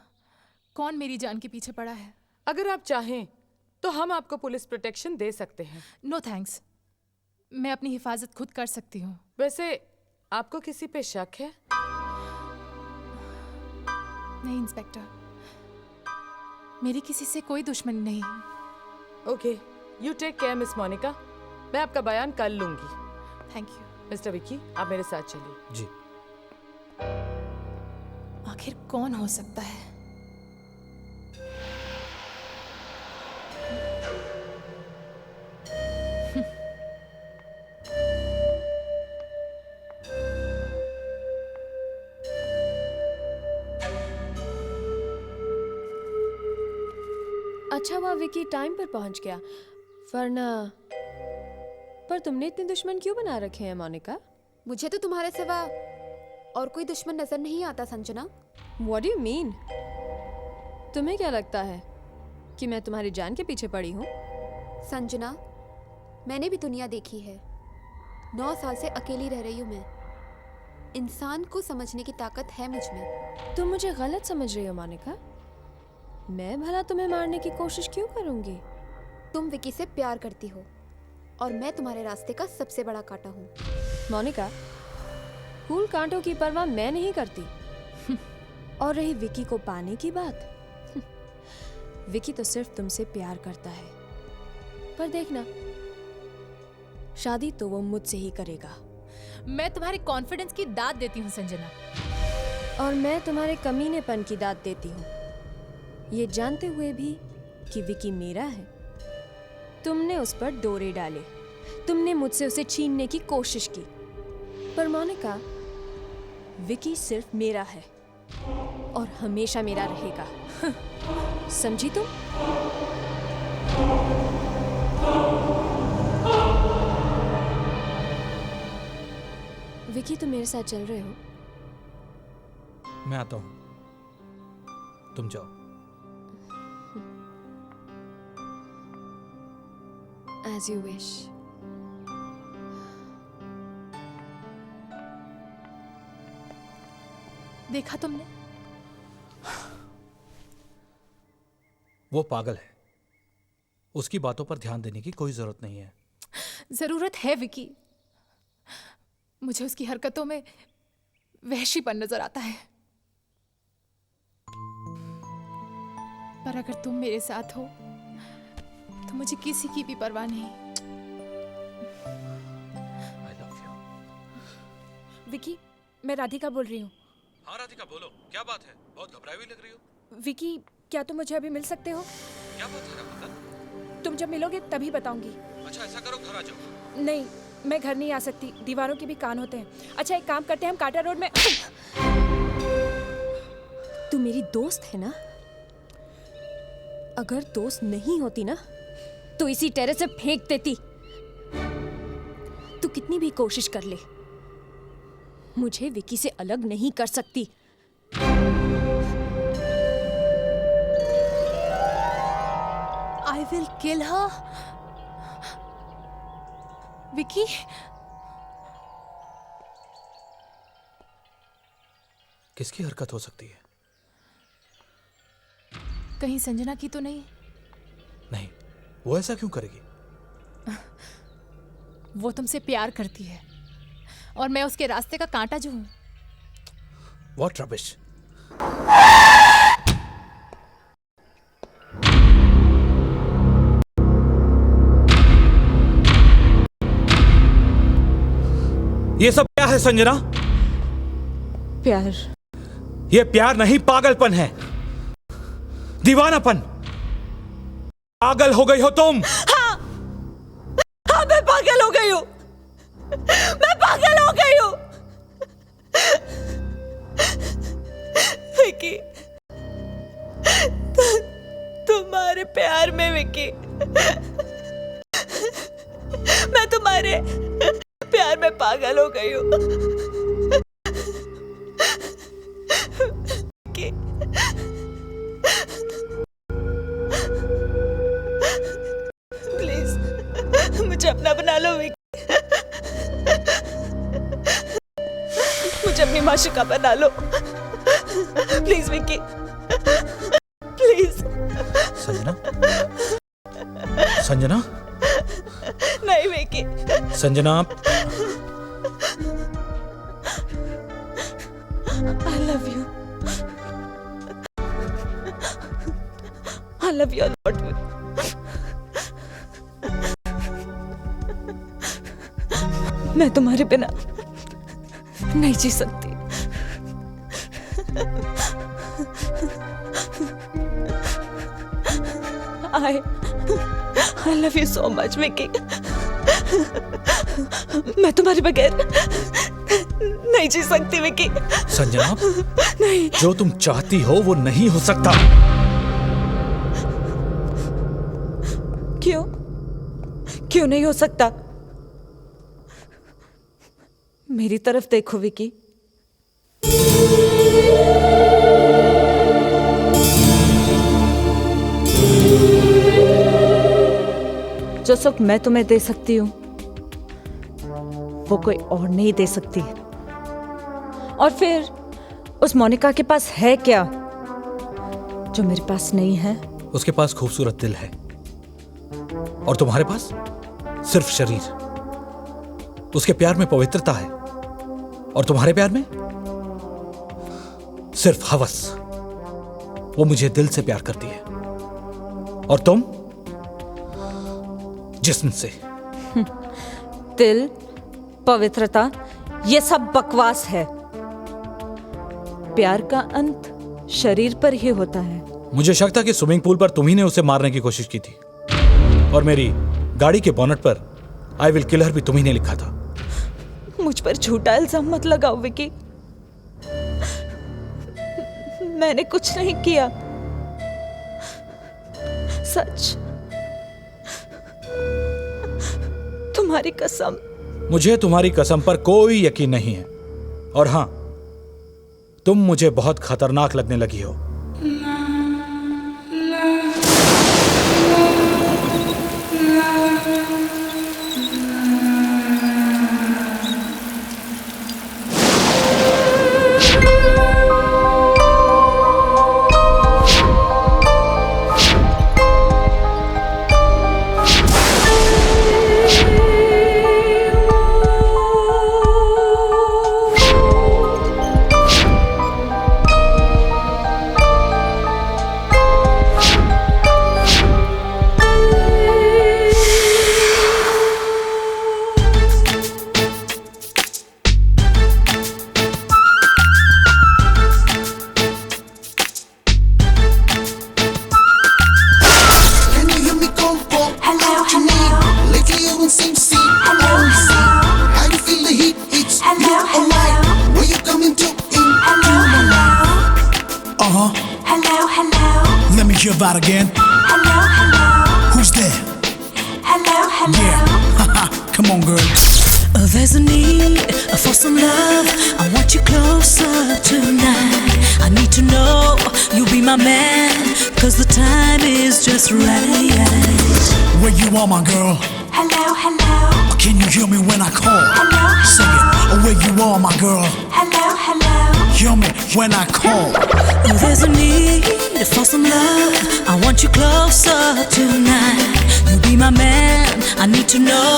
H: कौन मेरी जान के पीछे पड़ा है।
D: अगर आप चाहें तो हम आपको पुलिस प्रोटेक्शन दे सकते हैं।
H: नो थैंक्स, मैं अपनी हिफाजत खुद कर सकती हूँ।
D: वैसे आपको किसी पे शक है?
H: नहीं इंस्पेक्टर, मेरी किसी से कोई दुश्मनी नहीं।
D: Okay, you take care miss Monica. मैं आपका बयान कल लूंगी।
H: Thank you.
D: मिस्टर विकी, आप मेरे साथ चलिए।
G: जी।
H: आखिर कौन हो सकता है?
I: अच्छा हुआ विकी टाइम पर पहुंच गया, वरना। पर तुमने इतने दुश्मन क्यों बना रखे हैं मोनिका?
M: मुझे तो तुम्हारे सिवा और कोई दुश्मन नजर नहीं आता Sanjana.
I: What do you mean? तुम्हें क्या लगता है कि मैं तुम्हारी जान के पीछे पड़ी हूँ?
M: संजना, मैंने भी दुनिया देखी है। 9 साल से अकेली रह रही हूँ मैं। इंसान को समझने की ताकत है मुझ में।
I: तुम मुझे गलत समझ रही हो मोनिका। मैं भला तुम्हें मारने की कोशिश क्यों करूंगी?
M: तुम विकी से प्यार करती हो और मैं तुम्हारे रास्ते का सबसे बड़ा कांटा हूँ।
I: मोनिका, फूल कांटों की परवाह मैं नहीं करती। और रही विकी को पाने की बात, विकी तो सिर्फ तुमसे प्यार करता है। पर देखना, शादी तो वो मुझसे ही करेगा।
H: मैं तुम्हारे कॉन्फिडेंस की दाद देती हूँ संजना।
I: और मैं तुम्हारे कमीनेपन की दाद देती हूँ, ये जानते हुए भी कि विकी मेरा है। तुमने उस पर डोरे डाले, तुमने मुझसे उसे छीनने की कोशिश की। पर मोनिका, विकी सिर्फ मेरा है और हमेशा मेरा रहेगा। समझी तुम? विकी, तुम मेरे साथ चल रहे हो?
G: मैं आता हूं, तुम जाओ।
I: As you wish.
H: देखा तुमने?
G: वो पागल है, उसकी बातों पर ध्यान देने की कोई जरूरत नहीं है।
H: जरूरत है विकी। मुझे उसकी हरकतों में वहशीपन नजर आता है। पर अगर तुम मेरे साथ हो तो मुझे किसी की भी परवाह नहीं।
G: I love you.
B: विकी, मैं राधिका बोल रही हूँ।
G: हाँ राधिका, बोलो, क्या बात है? बहुत घबराई हुई लग रही हो।
B: विकी, क्या तुम मुझे अभी मिल सकते हो?
G: क्या बात है रघुनंदन?
B: तुम जब मिलोगे तभी बताऊंगी।
G: अच्छा ऐसा करो, घर आ जाओ।
B: नहीं, मैं घर नहीं आ सकती, दीवारों के भी कान होते हैं। अच्छा एक काम करते हैं, हम काटा रोड में।
I: तू मेरी दोस्त है ना? अगर दोस्त नहीं होती ना तो इसी टेरेस से फेंक देती। तू कितनी भी कोशिश कर ले, मुझे विकी से अलग नहीं कर सकती।
H: I will kill her. Vicky,
G: किसकी हरकत हो सकती है?
H: कहीं संजना की तो नहीं?
G: नहीं, वो ऐसा क्यों करेगी?
H: वो तुमसे प्यार करती है और मैं उसके रास्ते का कांटा जो हूं।
G: What rubbish! ये सब क्या है संजना?
I: प्यार।
G: ये प्यार नहीं, पागलपन है, दीवानापन। पागल हो गई हो तुम।
J: हाँ, मैं पागल हो गई हूँ। मैं पागल हो गई हूँ। विकी, तुम्हारे प्यार में विकी, मैं तुम्हारे प्यार में पागल हो गई हूँ। प्लीज मुझे अपना बना लो विकी। मुझे अपनी
I: माशुका बना लो। Please Vicky, please.
G: संजना, संजना,
I: नहीं Vicky.
G: Sanjana,
I: I love you. I love you a lot. मैं तुम्हारे बिना नहीं जी सकती। I love you so much, Vicky. मैं तुम्हारे बगैर नहीं जी सकती विक्की।
G: संजना,
I: नहीं।
G: जो तुम चाहती हो वो नहीं हो सकता।
I: क्यों? क्यों नहीं हो सकता? मेरी तरफ देखो विक्की। जो सुख मैं तुम्हें दे सकती हूँ वो कोई और नहीं दे सकती। और फिर उस मोनिका के पास है क्या जो मेरे पास नहीं है?
G: उसके पास खूबसूरत दिल है और तुम्हारे पास सिर्फ शरीर। उसके प्यार में पवित्रता है और तुम्हारे प्यार में सिर्फ हवस। वो मुझे दिल से प्यार करती है और तुम जिस्म से।
I: दिल, पवित्रता, ये सब बकवास है। प्यार का अंत शरीर पर ही होता है।
G: मुझे शक था कि स्विमिंग पूल पर तुम्ही ने उसे मारने की कोशिश की थी और मेरी गाड़ी के बोनट पर आई विल किल हर भी तुम्ही ने लिखा था।
I: मुझ पर झूठा इल्जाम मत लगाओ विकी। मैंने कुछ नहीं किया। सच, तुम्हारी कसम।
G: मुझे तुम्हारी कसम पर कोई यकीन नहीं है और हां, तुम मुझे बहुत खतरनाक लगने लगी हो।
N: About again. Hello, hello. Who's there? Hello, hello. Yeah. Come on, girl.
J: There's a need for some love. I want you closer tonight. I need to know you'll be my man, 'cause the time is just right.
N: Where you are, my girl?
J: Hello, hello.
N: Can you hear me when I call?
J: Hello, hello.
N: Sing it. Where you are, my girl?
J: Hello, hello.
N: Hear me when I call.
J: There's a need for some love. I want you closer tonight. You be my man. I need to know,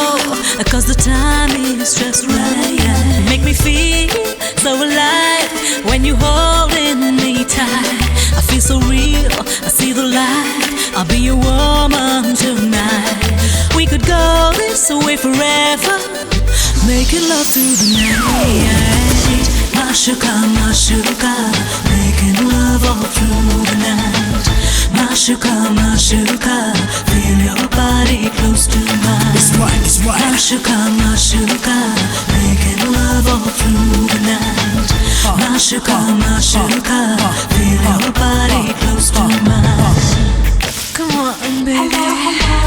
J: 'cause the time is just right. Make me feel so alive when you holding me tight. I feel so real. I see the light. I'll be your woman tonight. We could go this way forever, making love through the night. Mashuka, mashuka, making love all through the night. Mashuka, mashuka, feel your body close to mine.
N: It's right, it's right.
J: Mashuka, mashuka, making love all through the night. Mashuka, mashuka, feel your body close to mine. Come on, baby. Hello, hello.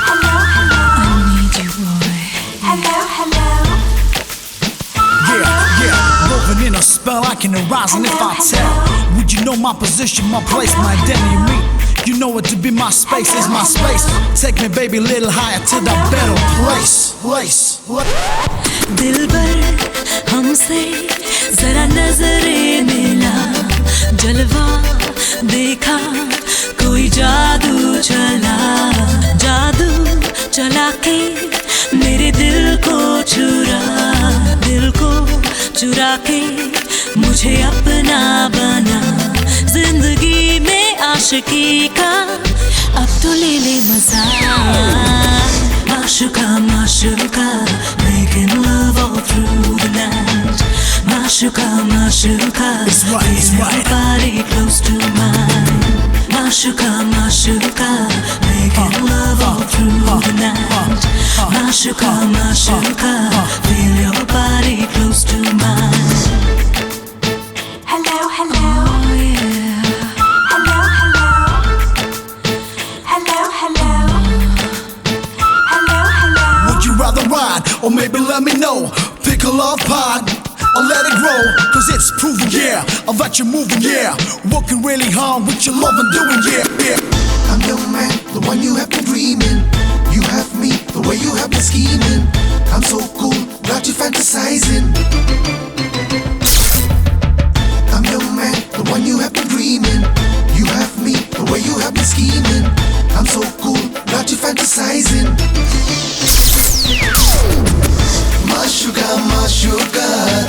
J: Hello, hello. I need you, boy. Hello, hello.
N: Woven in a spell, I can arise, and if I tell, would you know my position, my place, my identity, me? You know it to be my space, is my space. Take me, baby, a little higher to that better place.
J: दिलबर हमसे जरा नजरे मिला, जलवा देखा, कोई जादू चला, जादू चला के मेरे दिल को चुरा के मुझे अपना बना। जिंदगी में आशिकी का अब तो ले ले मजा। माशुका माशुका making love all through the night. Maşuka maşuka feel your body close to mine. Maşuka maşuka making love all through the night. Maşuka maşuka feel your body close to mine. Hello hello, oh yeah. Hello hello, hello hello, hello hello.
N: Would you rather ride or maybe let me know? Pick a love pod or let it grow, cause it's proven, yeah. I'll let you moving, yeah. Working really hard with your love and doing, yeah.
K: I'm your man, the one you have been dreaming. You have me, the way you have been scheming. I'm so cool, got you fantasizing. I'm your man, the one you have been dreaming. You have me, the way you have been scheming. I'm so cool, got you fantasizing. माशुका माशुका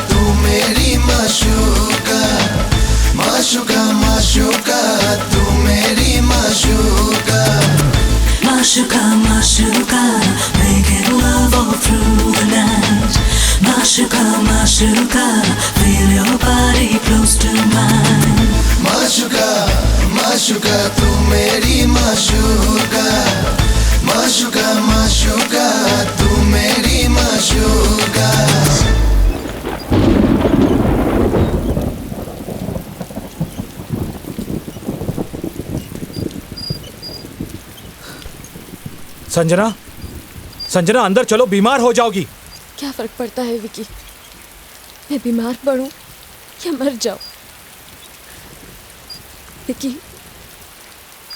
K: तू मेरी माशुका, माशुका माशुका तू मेरी माशुका।
J: Maşuka maşuka making love all through the night. Maşuka maşuka feel your body close to mine.
K: माशुका माशुका तू मेरी माशुका, माशुका माशुका तू मेरी माशुका।
G: संजना, संजना अंदर चलो, बीमार हो जाओगी।
I: क्या फर्क पड़ता है विकी, मैं बीमार पड़ूं या मर जाऊं। विकी,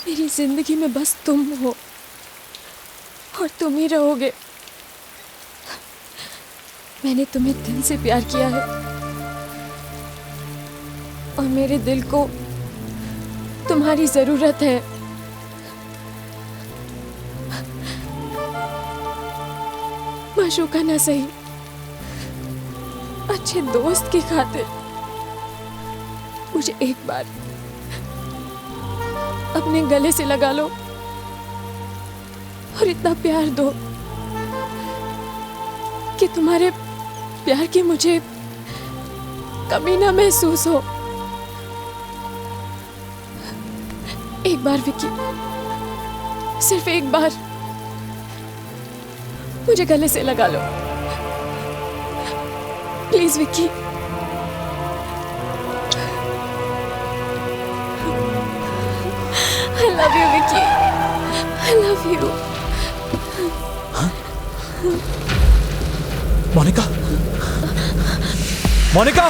I: मेरी जिंदगी में बस तुम हो और तुम ही रहोगे। मैंने तुम्हें दिल से प्यार किया है और मेरे दिल को तुम्हारी जरूरत है। माशूका ना सही, अच्छे दोस्त की खातिर मुझे एक बार अपने गले से लगा लो और इतना प्यार दो कि तुम्हारे प्यार की मुझे कमी ना महसूस हो। एक बार विकी, सिर्फ एक बार मुझे गले से लगा लो please Vicky. I love you Vicky, I love you।
G: Monica, Monica,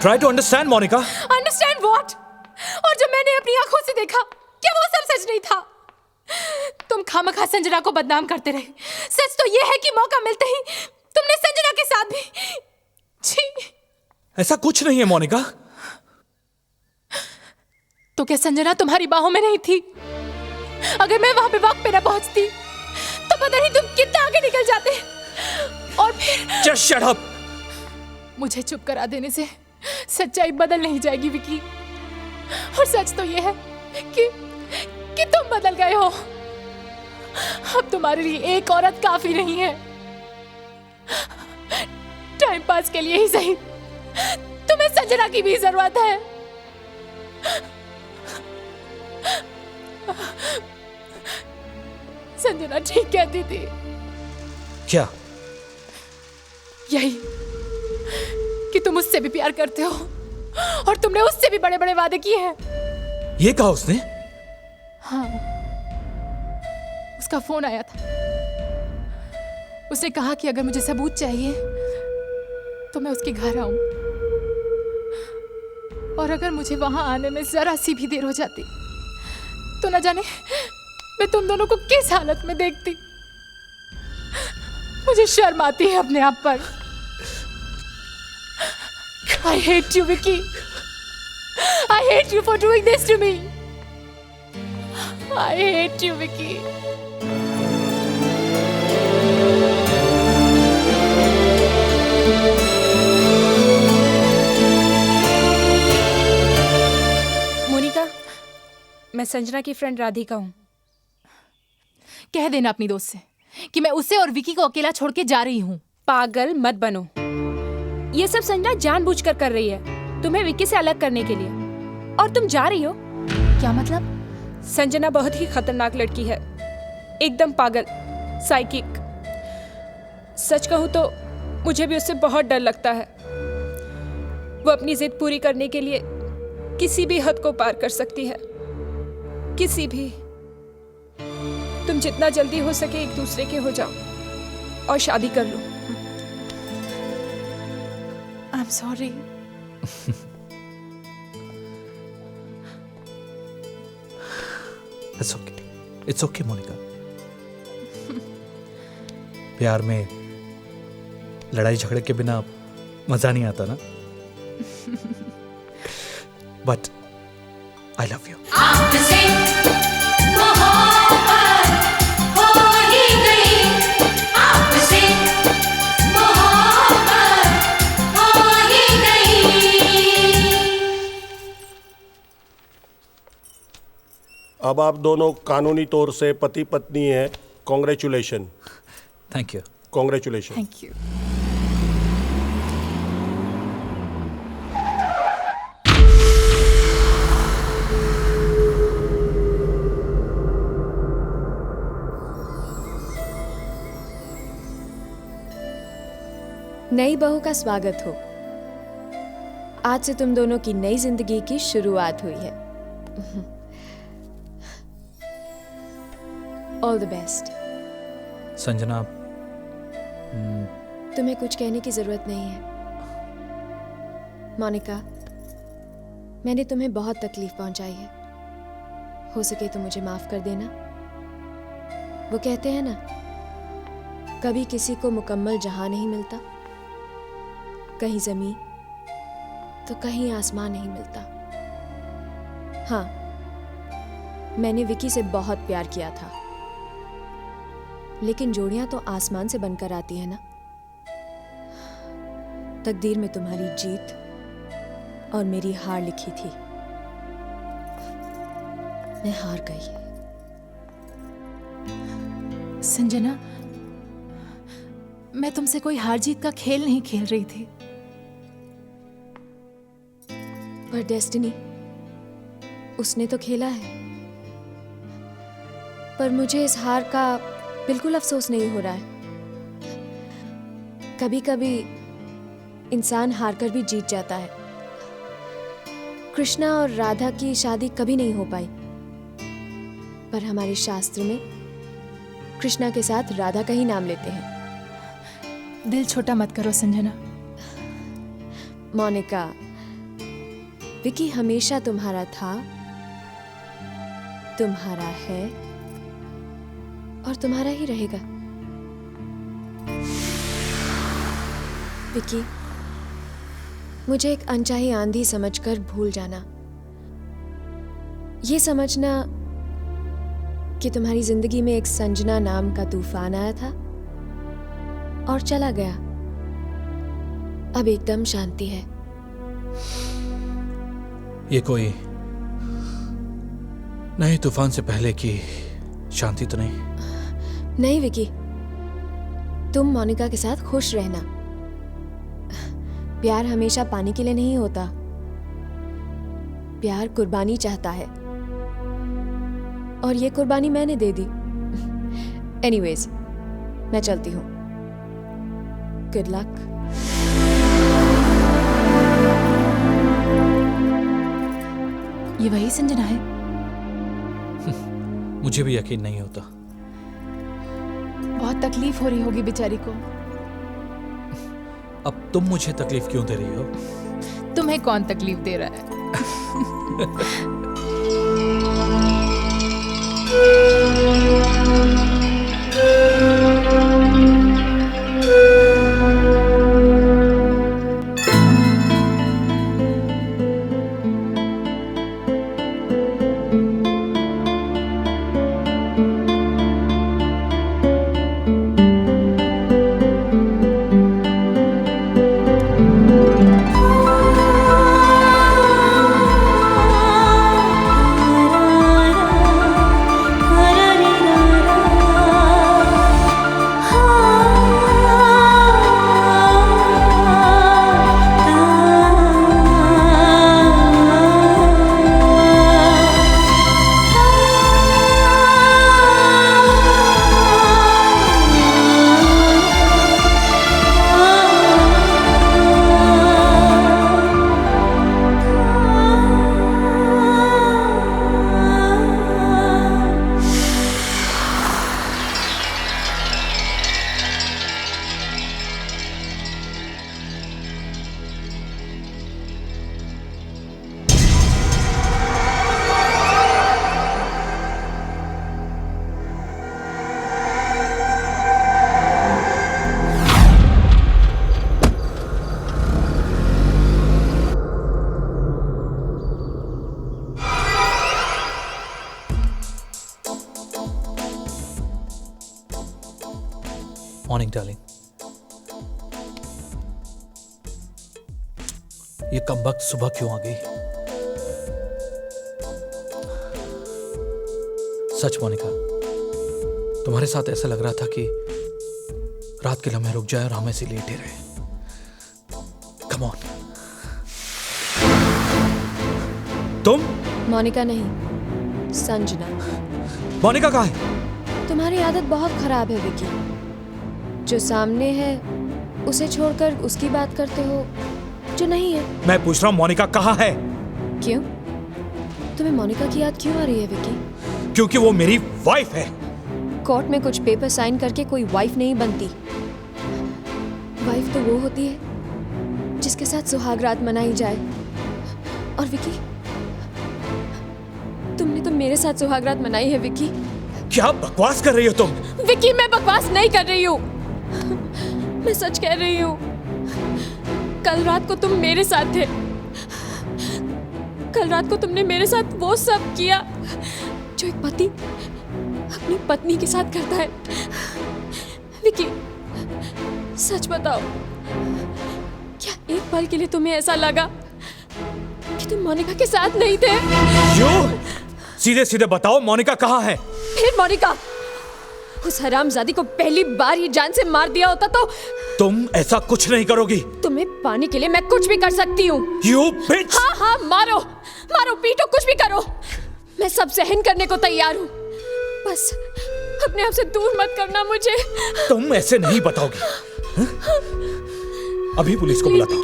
G: try to understand Monica.
H: Understand what? और जब मैंने अपनी आंखों से देखा, क्या वो सब सच नहीं था? तुम खामखा संजना को बदनाम करते रहे। सच तो ये है कि मौका मिलते ही तुमने संजना के साथ भी छी।
G: ऐसा कुछ नहीं है मोनिका।
H: तो क्या संजना तुम्हारी बाहों में नहीं थी? अगर मैं वहां पे वक्त पे न पहुंचती तो पता नहीं तुम कितना आगे निकल जाते। और फिर
G: जस्ट शट अप।
H: मुझे चुप करा देने से सच्चाई बदल नहीं जाएगी विकी। और सच तो ये है कि तुम बदल गए हो। अब तुम्हारे लिए एक औरत काफी नहीं है। टाइम पास के लिए ही सही, तुम्हें संजना की भी जरूरत है। संजना ठीक कहती थी।
G: क्या?
H: यही कि तुम उससे भी प्यार करते हो और तुमने उससे भी बड़े बड़े वादे किए हैं।
G: ये कहा उसने?
H: हाँ, उसका फोन आया था। उसने कहा कि अगर मुझे सबूत चाहिए तो मैं उसके घर आऊं। और अगर मुझे वहां आने में जरा सी भी देर हो जाती तो न जाने मैं तुम दोनों को किस हालत में देखती। मुझे शर्म आती है अपने आप पर। I hate you, Vicky. I hate you for doing this to me. I hate you, Vicky.
B: Monika, मैं संजना की फ्रेंड राधिका हूँ।
H: कह देना अपनी दोस्त से कि मैं उसे और विकी को अकेला छोड़ के जा रही हूँ।
B: पागल मत बनो। ये सब संजना जानबूझकर कर रही है तुम्हें विकी से अलग करने के लिए, और तुम जा रही हो।
H: क्या मतलब?
B: संजना बहुत ही खतरनाक लड़की है, एकदम पागल, साइकिक। सच कहूं तो मुझे भी उससे बहुत डर लगता है। वो अपनी जिद पूरी करने के लिए किसी भी हद को पार कर सकती है, किसी भी। तुम जितना जल्दी हो सके एक दूसरे के हो जाओ और शादी कर लो।
H: I'm sorry.
G: It's okay. It's okay, Monika. प्यार में लड़ाई झगड़े के बिना मजा नहीं आता ना। But I love you.
J: आपसे मोहब्बत हो ही गई, आपसे मोहब्बत हो ही गई।
O: अब आप दोनों कानूनी तौर से पति पत्नी हैं। Congratulation.
G: Thank you.
O: Congratulation.
H: Thank you.
I: नई बहू का स्वागत हो। आज से तुम दोनों की नई जिंदगी की शुरुआत हुई है। All the best.
G: संजना,
I: तुम्हें कुछ कहने की जरूरत नहीं है। मोनिका, मैंने तुम्हें बहुत तकलीफ पहुंचाई है। हो सके तो मुझे माफ कर देना। वो कहते हैं ना, कभी किसी को मुकम्मल जहां नहीं मिलता, कहीं जमीन तो कहीं आसमान नहीं मिलता। हाँ, मैंने विकी से बहुत प्यार किया था, लेकिन जोड़ियां तो आसमान से बनकर आती है ना। तकदीर में तुम्हारी जीत और मेरी हार लिखी थी। मैं हार गई।
H: संजना, मैं तुमसे कोई हार जीत का खेल नहीं खेल रही थी।
I: पर डेस्टिनी, उसने तो खेला है। पर मुझे इस हार का बिल्कुल अफसोस नहीं हो रहा है। कभी कभी इंसान हार कर भी जीत जाता है। कृष्णा और राधा की शादी कभी नहीं हो पाई, पर हमारे शास्त्र में कृष्णा के साथ राधा का ही नाम लेते हैं।
H: दिल छोटा मत करो संजना।
I: मोनिका, विकी हमेशा तुम्हारा था, तुम्हारा है और तुम्हारा ही रहेगा। विकी, मुझे एक अनचाही आंधी समझकर भूल जाना। ये समझना कि तुम्हारी जिंदगी में एक संजना नाम का तूफान आया था और चला गया। अब एकदम शांति है।
G: ये कोई नए तूफान से पहले की शांति तो नहीं?
I: नहीं विकी, तुम मोनिका के साथ खुश रहना। प्यार हमेशा पाने के लिए नहीं होता। प्यार कुर्बानी चाहता है, और ये कुर्बानी मैंने दे दी। एनीवेज, मैं चलती हूँ। Good luck.
H: ये वही संजना है?
G: मुझे भी यकीन नहीं होता।
H: बहुत तकलीफ हो रही होगी बेचारी को।
G: अब तुम मुझे तकलीफ क्यों दे रही हो?
H: तुम्हें कौन तकलीफ दे रहा है?
G: Morning darling. ये कमबख्त सुबह क्यों आ गई? सच मोनिका, तुम्हारे साथ ऐसा लग रहा था कि रात के लम्हे रुक जाए और हम ऐसे लेटे रहे। Come on. तुम?
I: मोनिका नहीं, संजना।
G: मोनिका कहाँ है?
I: तुम्हारी आदत बहुत खराब है विकी। जो सामने है उसे छोड़कर उसकी बात करते हो जो नहीं है।
G: मैं पूछ रहा हूँ मोनिका कहाँ है?
I: क्यों? तुम्हें मोनिका की याद क्यों आ रही है विकी?
G: क्योंकि वो मेरी वाइफ है।
I: कोर्ट में कुछ पेपर साइन करके कोई वाइफ नहीं बनती। वाइफ तो वो होती है जिसके साथ सुहागरात मनाई जाए। और विकी, तुमने तो मेरे साथ सुहागरात मनाई है विकी।
G: क्या बकवास कर रही हो तुम?
I: विकी, मैं बकवास नहीं कर रही हूँ, मैं सच कह रही हूँ। कल रात को तुम मेरे साथ थे। कल रात को तुमने मेरे साथ वो सब किया जो एक पति अपनी पत्नी के साथ करता है। विकी, सच बताओ, क्या एक पल के लिए तुम्हें ऐसा लगा कि तुम मोनिका के साथ नहीं थे?
G: क्यों? सीधे सीधे बताओ, मोनिका कहाँ है?
I: फिर मोनिका, उस हरामजादी को पहली बार ही जान से मार दिया होता तो
G: तुम ऐसा कुछ नहीं करोगी।
I: तुम्हें पाने के लिए मैं कुछ भी कर सकती हूँ।
G: You bitch!
I: हाँ हाँ, मारो मारो, पीटो, कुछ भी करो, मैं सब सहन करने को तैयार हूँ। बस अपने आप से दूर मत करना मुझे।
G: तुम ऐसे नहीं बताओगी। हा? अभी पुलिस को बुलाता हूँ।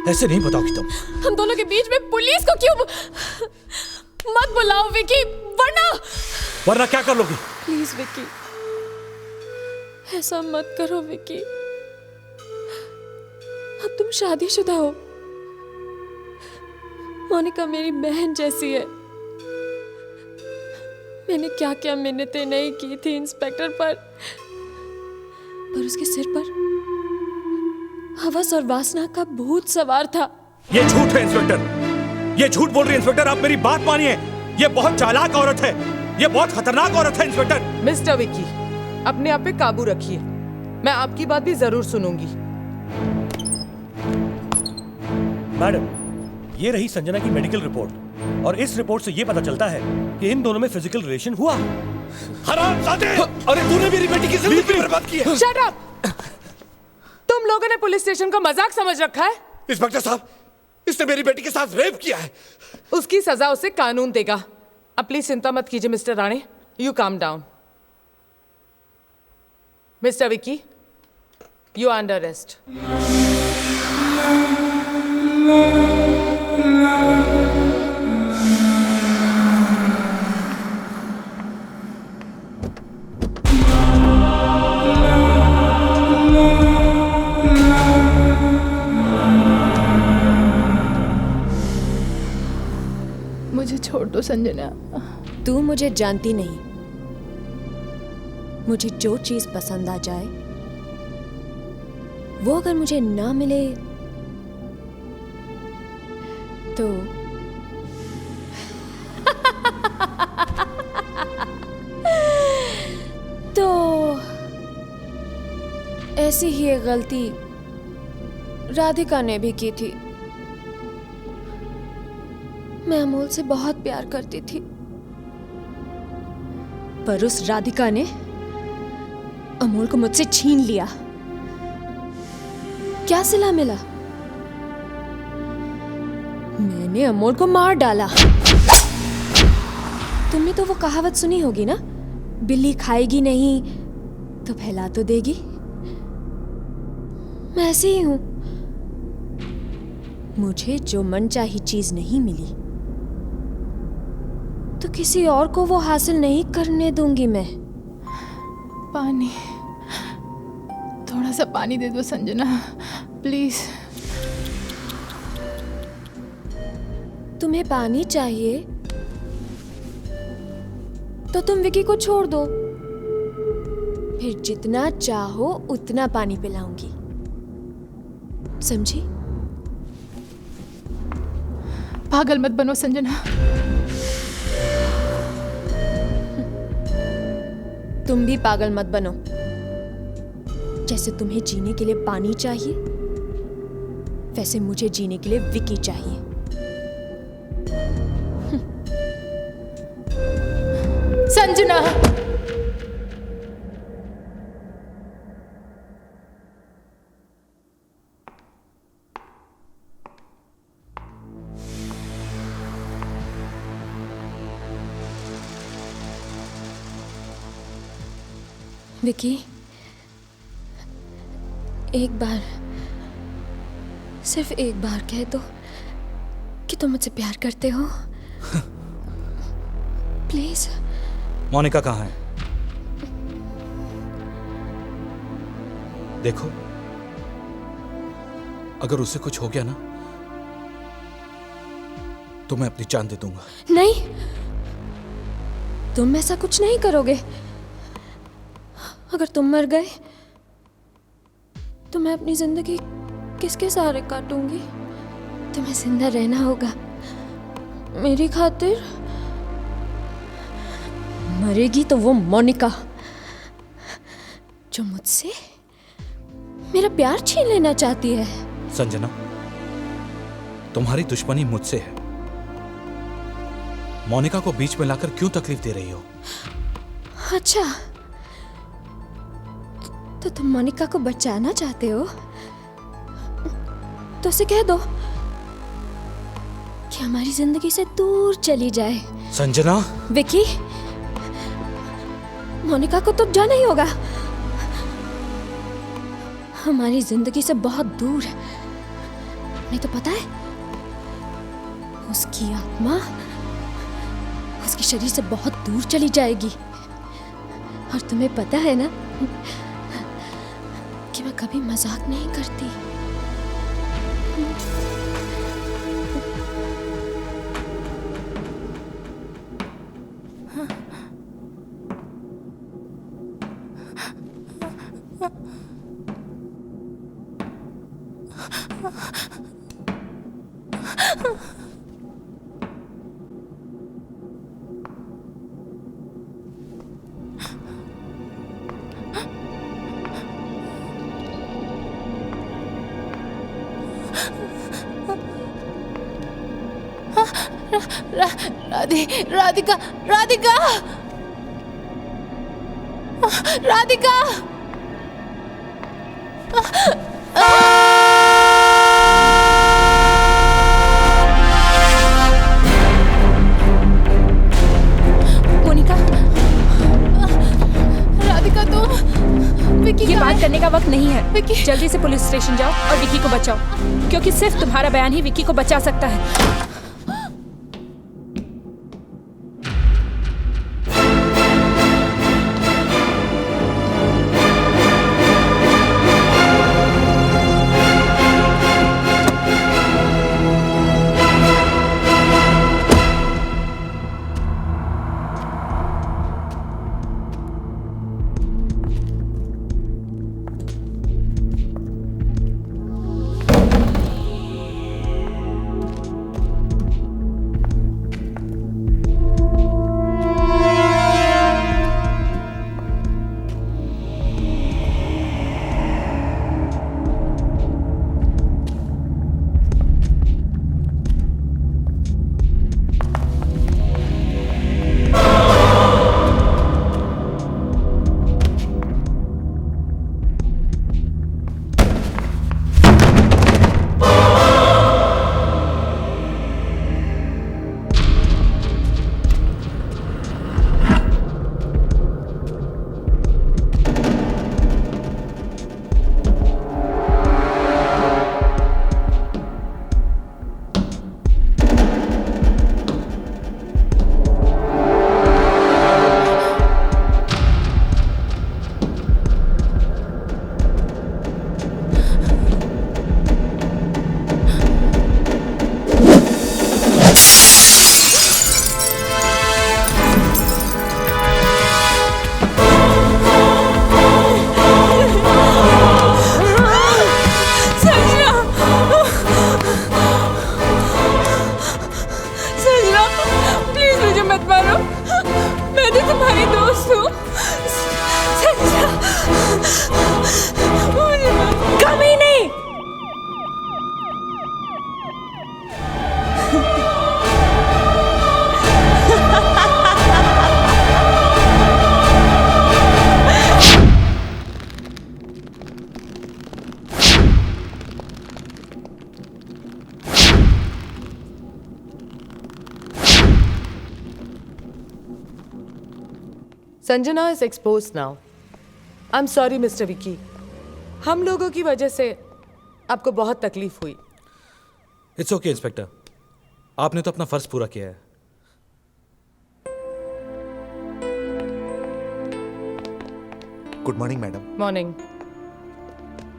G: ऐसे नहीं बताओगी तुम।
I: हम दोनों के बीच में पुलिस को क्यों? मत बुलाओ विकी, वरना
G: क्या कर लोगी?
I: प्लीज विकी, ऐसा मत करो विकी। अब तुम शादीशुदा हो। मोनिका मेरी बहन जैसी है। मैंने क्या क्या मिन्नतें नहीं की थी इंस्पेक्टर पर उसके सिर पर हवस और वासना का भूत सवार था।
G: ये झूठ है इंस्पेक्टर, ये झूठ बोल रही है इंस्पेक्टर। आप मेरी बात मानिए, ये बहुत चालाक औरत है, ये बहुत खतरनाक औरत है इंस्पेक्टर।
D: मिस्टर विकी, अपने आप पे काबू रखिए। मैं आपकी बात भी जरूर सुनूंगी।
O: मैडम, ये रही संजना की मेडिकल रिपोर्ट और इस रिपोर्ट से ये पता चलता है कि इन दोनों में फिजिकल रिलेशन हुआ।
A: हरामजादे! अरे तूने मेरी बेटी की जिंदगी बर्बाद की है।
D: Shut up! तुम लोगों ने पुलिस स्टेशन का मजाक समझ रखा है।
A: इंस्पेक्टर साहब, इसने मेरी बेटी के साथ रेप किया है।
D: उसकी सजा उसे कानून देगा। अब प्लीज चिंता मत कीजिए mister Rane, you calm down. Mister Vicky, you are under arrest.
H: छोड़ दो संजना।
I: तू मुझे जानती नहीं। मुझे जो चीज पसंद आ जाए वो अगर मुझे ना मिले तो ऐसी ही एक गलती राधिका ने भी की थी। मैं अमोल से बहुत प्यार करती थी, पर उस राधिका ने अमोल को मुझसे छीन लिया। क्या सिला मिला? मैंने अमोल को मार डाला। तुमने तो वो कहावत सुनी होगी ना, बिल्ली खाएगी नहीं तो फैला तो देगी। मैं ऐसी ही हूं। मुझे जो मनचाही चीज नहीं मिली तो किसी और को वो हासिल नहीं करने दूंगी मैं।
H: पानी, थोड़ा सा पानी दे दो संजना, प्लीज।
I: तुम्हें पानी चाहिए तो तुम विकी को छोड़ दो, फिर जितना चाहो उतना पानी पिलाऊंगी, समझी?
H: पागल मत बनो संजना।
I: तुम भी पागल मत बनो। जैसे तुम्हें जीने के लिए पानी चाहिए, वैसे मुझे जीने के लिए विकी चाहिए।
H: संजना,
I: विकी, एक बार, सिर्फ एक बार कह दो कि तुम मुझसे प्यार करते हो। प्लीज।
G: मोनिका कहाँ है? देखो, अगर उसे कुछ हो गया ना तो मैं अपनी जान दे दूंगा।
I: नहीं, तुम ऐसा कुछ नहीं करोगे। अगर तुम मर गए तो मैं अपनी जिंदगी किसके सहारे काटूंगी? तुम्हें जिंदा रहना होगा मेरी खातिर। मरेगी तो वो मोनिका जो मुझसे मेरा प्यार छीन लेना चाहती है।
G: संजना, तुम्हारी दुश्मनी मुझसे है। मोनिका को बीच में लाकर क्यों तकलीफ दे रही हो?
I: अच्छा, तो तुम मोनिका को बचाना चाहते हो तो उसे कह दो कि हमारी जिंदगी से दूर चली जाए।
G: संजना।
I: विकी, मोनिका को तो जाना ही होगा, हमारी जिंदगी से बहुत दूर। नहीं तो पता है, उसकी आत्मा उसके शरीर से बहुत दूर चली जाएगी। और तुम्हें पता है ना कि मैं कभी मजाक नहीं करती।
H: राधिका, राधिका, राधिका।
B: मोनिका,
H: राधिका, तुम विकी?
B: ये बात करने का वक्त नहीं है। जल्दी से पुलिस स्टेशन जाओ और विकी को बचाओ, क्योंकि सिर्फ तुम्हारा बयान ही विकी को बचा सकता है।
D: Sanjana is expose now. I am sorry mister Vicky, हम लोगों की वजह से आपको बहुत तकलीफ हुई।
G: इट्स ओके इंस्पेक्टर, आपने तो अपना फर्ज पूरा किया है।
C: Good morning madam.
D: Morning.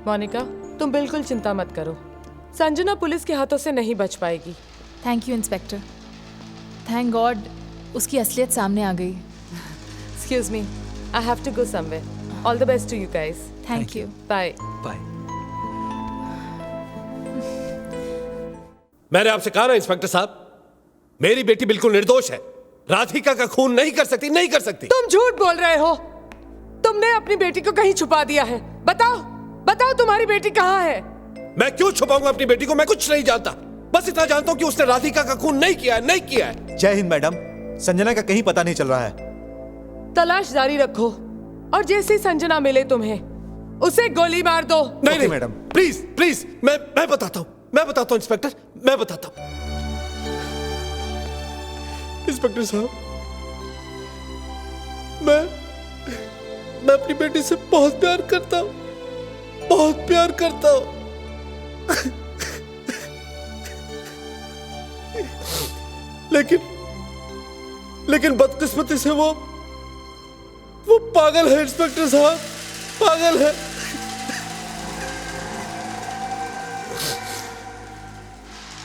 D: Monica, तुम बिल्कुल चिंता मत करो, संजना पुलिस के हाथों से नहीं बच पाएगी।
H: Thank you inspector, thank god उसकी असलियत सामने आ गई।
D: Excuse me, I have to go somewhere. All the best to you guys.
H: Thank you.
D: Bye
G: bye.
A: मैंने आपसे कहा ना इंस्पेक्टर साहब, मेरी बेटी बिल्कुल निर्दोष है। राधिका का खून नहीं कर सकती, नहीं कर सकती।
D: तुम झूठ बोल रहे हो। तुमने अपनी बेटी को कहीं छुपा दिया है। बताओ बताओ, तुम्हारी बेटी कहाँ है?
A: मैं क्यों छुपाऊंगा अपनी बेटी को? मैं कुछ नहीं जानता, बस इतना जानता हूं कि उसने राधिका का खून नहीं किया है, नहीं किया है।
C: जय हिंद मैडम, संजना का कहीं पता नहीं चल रहा है।
D: तलाश जारी रखो और जैसे संजना मिले तुम्हें उसे गोली मार दो।
A: नहीं नहीं मैडम, प्लीज प्लीज, मैं बताता हूं इंस्पेक्टर, मैं बताता हूं। इंस्पेक्टर साहब, मैं अपनी बेटी से बहुत प्यार करता हूं, बहुत प्यार करता हूं। लेकिन बदकिस्मती से वो पागल है इंस्पेक्टर साहब, पागल है।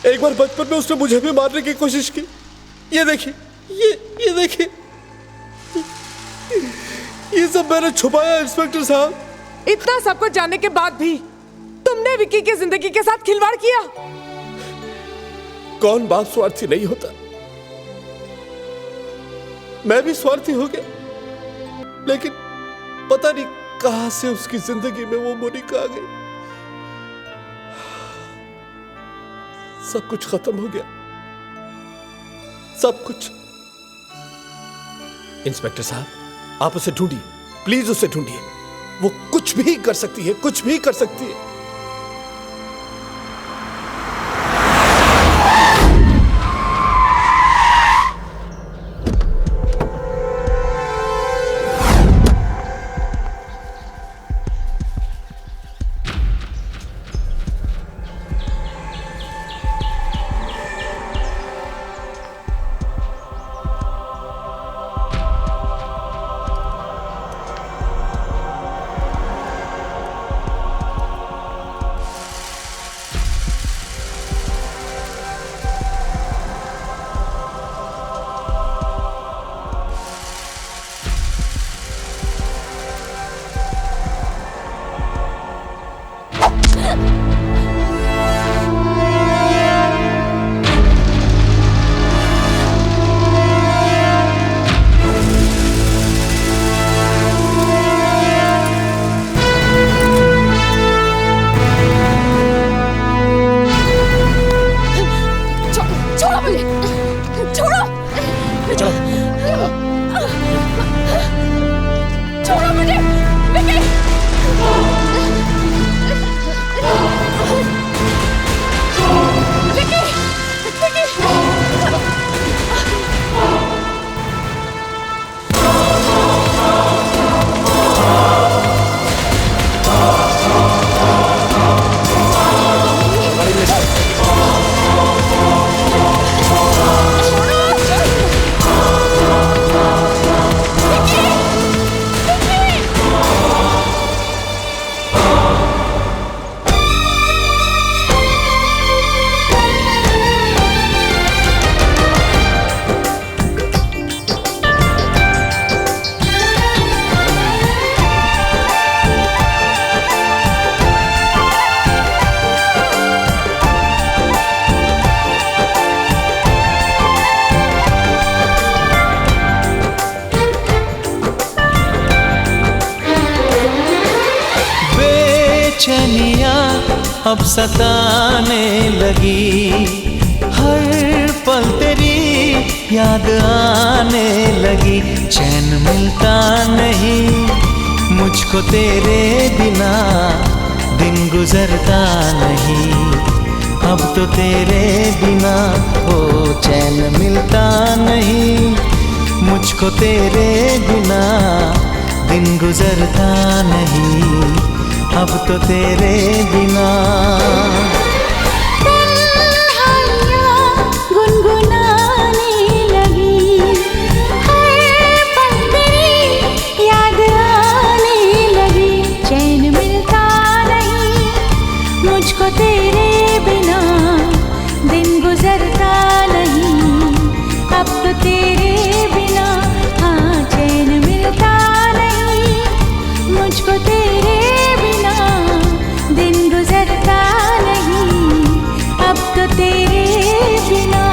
A: एक बार बचपन में उसने मुझे भी मारने की कोशिश की। ये देखिए, ये देखिए, ये सब मैंने छुपाया इंस्पेक्टर साहब।
D: इतना सब कुछ जानने के बाद भी तुमने विकी की जिंदगी के साथ खिलवाड़ किया।
A: कौन बाप स्वार्थी नहीं होता? मैं भी स्वार्थी हो गया, लेकिन पता नहीं कहां से उसकी जिंदगी में वो मोनिका आ गई। सब कुछ खत्म हो गया, सब कुछ। इंस्पेक्टर साहब, आप उसे ढूंढिए, प्लीज उसे ढूंढिए। वो कुछ भी कर सकती है, कुछ भी कर सकती है।
P: अब सताने लगी, हर पल तेरी याद आने लगी। चैन मिलता नहीं मुझको तेरे बिना, दिन गुजरता नहीं अब तो तेरे बिना। ओ चैन मिलता नहीं मुझको तेरे बिना दिन गुजरता नहीं, अब तो तेरे बिना।
J: गुनगुनाने लगी, हर पल तेरी याद आने लगी। चैन मिलता नहीं मुझको तेरे बिना, दिन गुजरता नहीं, अब तो तेरे बिना। हाँ, चैन मिलता नहीं मुझको तेरे बिना, दिन गुजरता नहीं, अब तो तेरे बिना।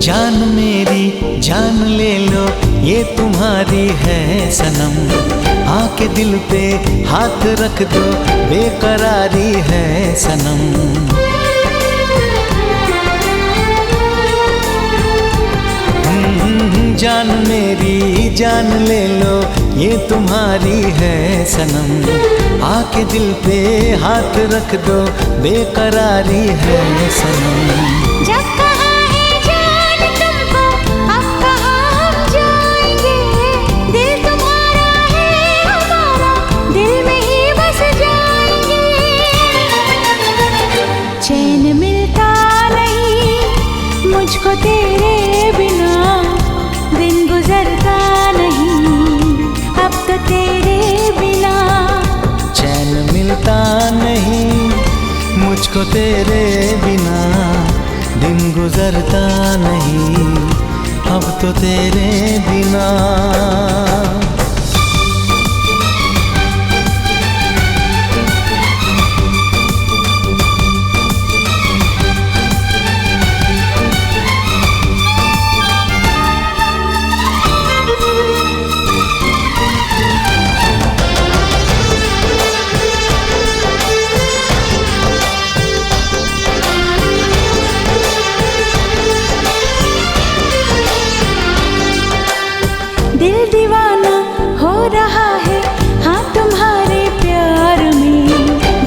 P: जान मेरी जान ले लो, ये तुम्हारी है सनम। आके दिल पे हाथ रख दो, बेकरारी है सनम। जान मेरी जान ले लो, ये तुम्हारी है सनम। आके दिल पे हाथ रख दो, बेकरारी है सनम।
J: जब कहा है जान तुमको, अब कहाँ हम जाएंगे। दिल तुम्हारा है हमारा, दिल में ही बस जाएंगे। चैन मिलता नहीं मुझको तेरे बिना, दिन गुजरता नहीं, अब तो तेरे बिना।
P: चैन मिलता नहीं मुझको तेरे बिना, दिन गुजरता नहीं, अब तो तेरे बिना।
J: दिल दीवाना हो रहा है, हाँ तुम्हारे प्यार में।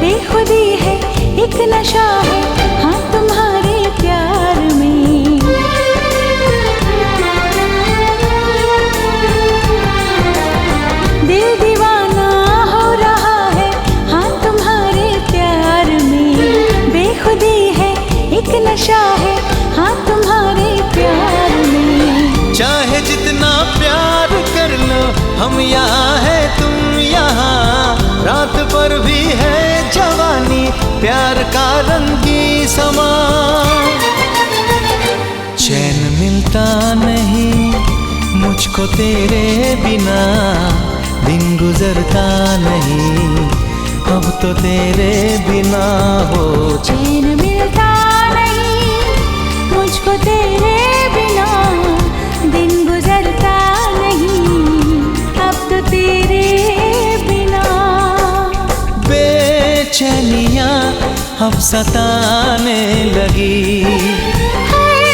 J: बेखुदी है, एक नशा है, हाँ तुम्हारे प्यार में। दिल दीवाना हो रहा है, हाँ तुम्हारे प्यार में। बेखुदी है, एक नशा है, हाँ तुम्हारे प्यार में।
P: चाहे जितना प्यार कर लो, हम यहाँ है तुम यहाँ। रात पर भी है जवानी, प्यार का रंगी समा। चैन मिलता नहीं मुझको तेरे बिना, दिन गुजरता नहीं, अब तो तेरे बिना हो।
J: चैन मिलता नहीं मुझको तेरे बिना, दिन गुजरता नहीं, अब तो तेरे बिना।
P: बेचैनियाँ अब सताने लगी,
J: हर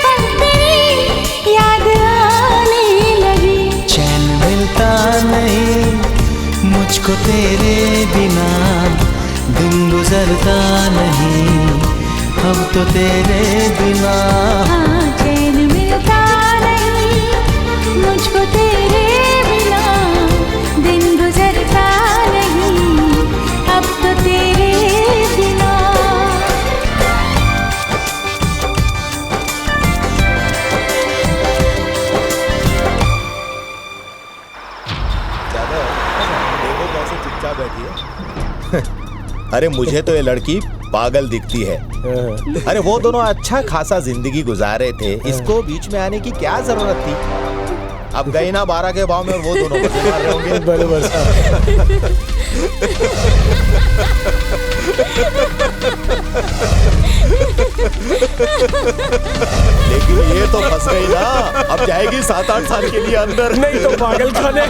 J: पल तेरी याद आने लगी।
P: चैन मिलता नहीं मुझको तेरे बिना, दिन गुजरता नहीं, अब तो तेरे बिना।
J: हाँ, चैन मिलता नहीं मुझको तेरे बिना, दिन गुजरता नहीं, अब तो तेरे बिना।
C: देखो कैसे चुपचाप बैठी है। अरे मुझे तो ये लड़की पागल दिखती है। अरे वो दोनों अच्छा खासा जिंदगी गुजारे थे, इसको बीच में आने की क्या जरूरत थी। अब गई ना 12 के भाव में, और वो दोनों को मार रहे होंगे। बराबर लेकिन ये तो फंस गई ना, अब जाएगी 7-8 साल के लिए अंदर।
E: नहीं तो पागल खाने।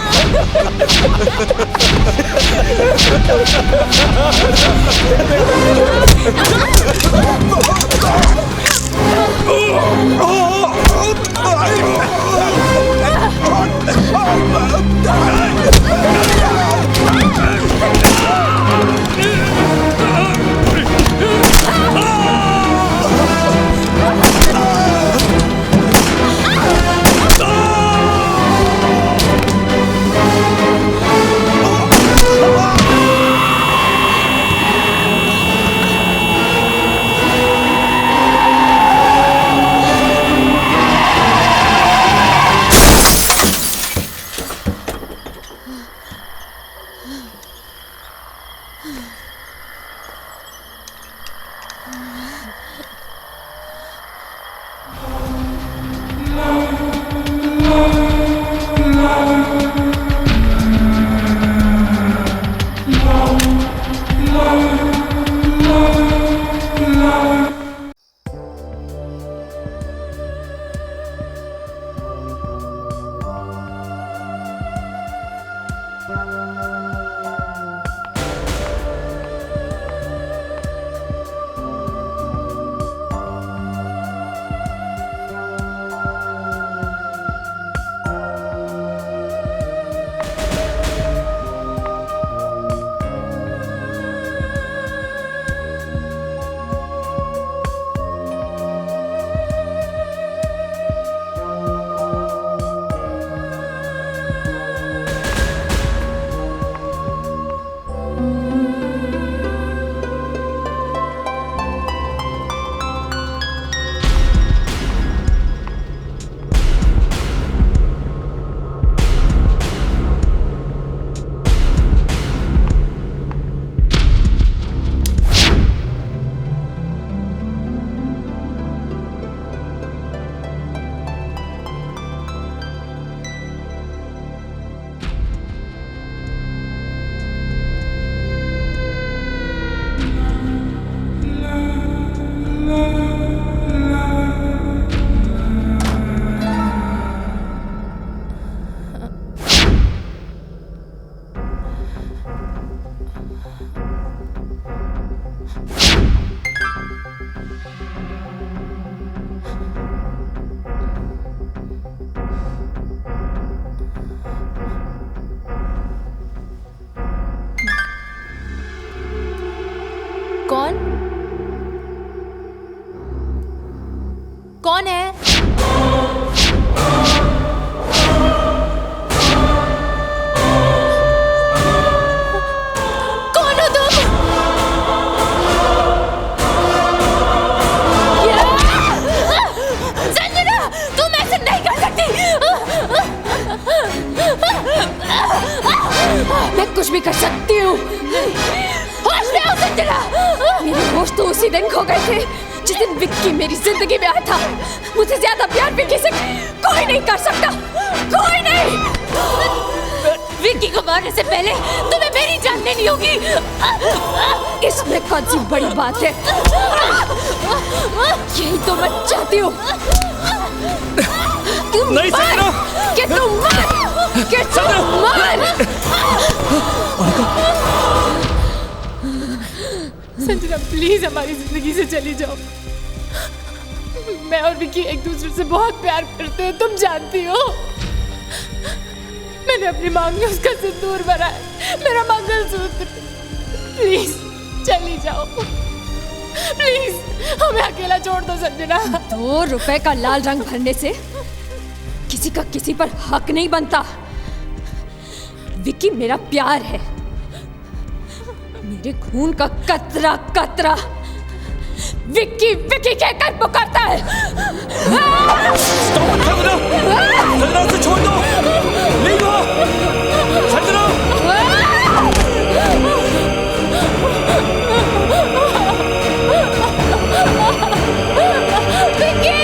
H: कौन? कौन है? कौन हो तुम? संजना, तुम ऐसे नहीं कर सकती। मैं कुछ भी कर सकती हूँ। होश में आओ संजना। मेरे होश तो उसी दिन खो गए थे जिस दिन विक्की मेरी जिंदगी में आया था। मुझसे ज्यादा प्यार विक्की से कोई नहीं कर सकता, कोई नहीं। विक्की को मारने से पहले तुम्हें मेरी जान लेनी होगी। इसमें कौन सी बड़ी बात है? यही तो मैं चाहती हूँ।
O: नहीं संजना,
H: कि तुम मर, कि तुम मर। संजना प्लीज हमारी जिंदगी से चली जाओ। मैं और विक्की एक दूसरे से बहुत प्यार करते हैं, तुम जानती हो। मैंने अपनी मांग में उसका सिंदूर भरा है, मेरा मंगलसूत्र। प्लीज चली जाओ, प्लीज हमें अकेला छोड़ दो संजना।
I: 2 रुपए का लाल रंग भरने से किसी का किसी पर हक नहीं बनता। विक्की मेरा प्यार है, मेरे खून का कतरा कतरा विक्की विक्की कहकर पुकारता है।
O: संजना उसे छोड़ दो, नहीं वो संजना।
H: विक्की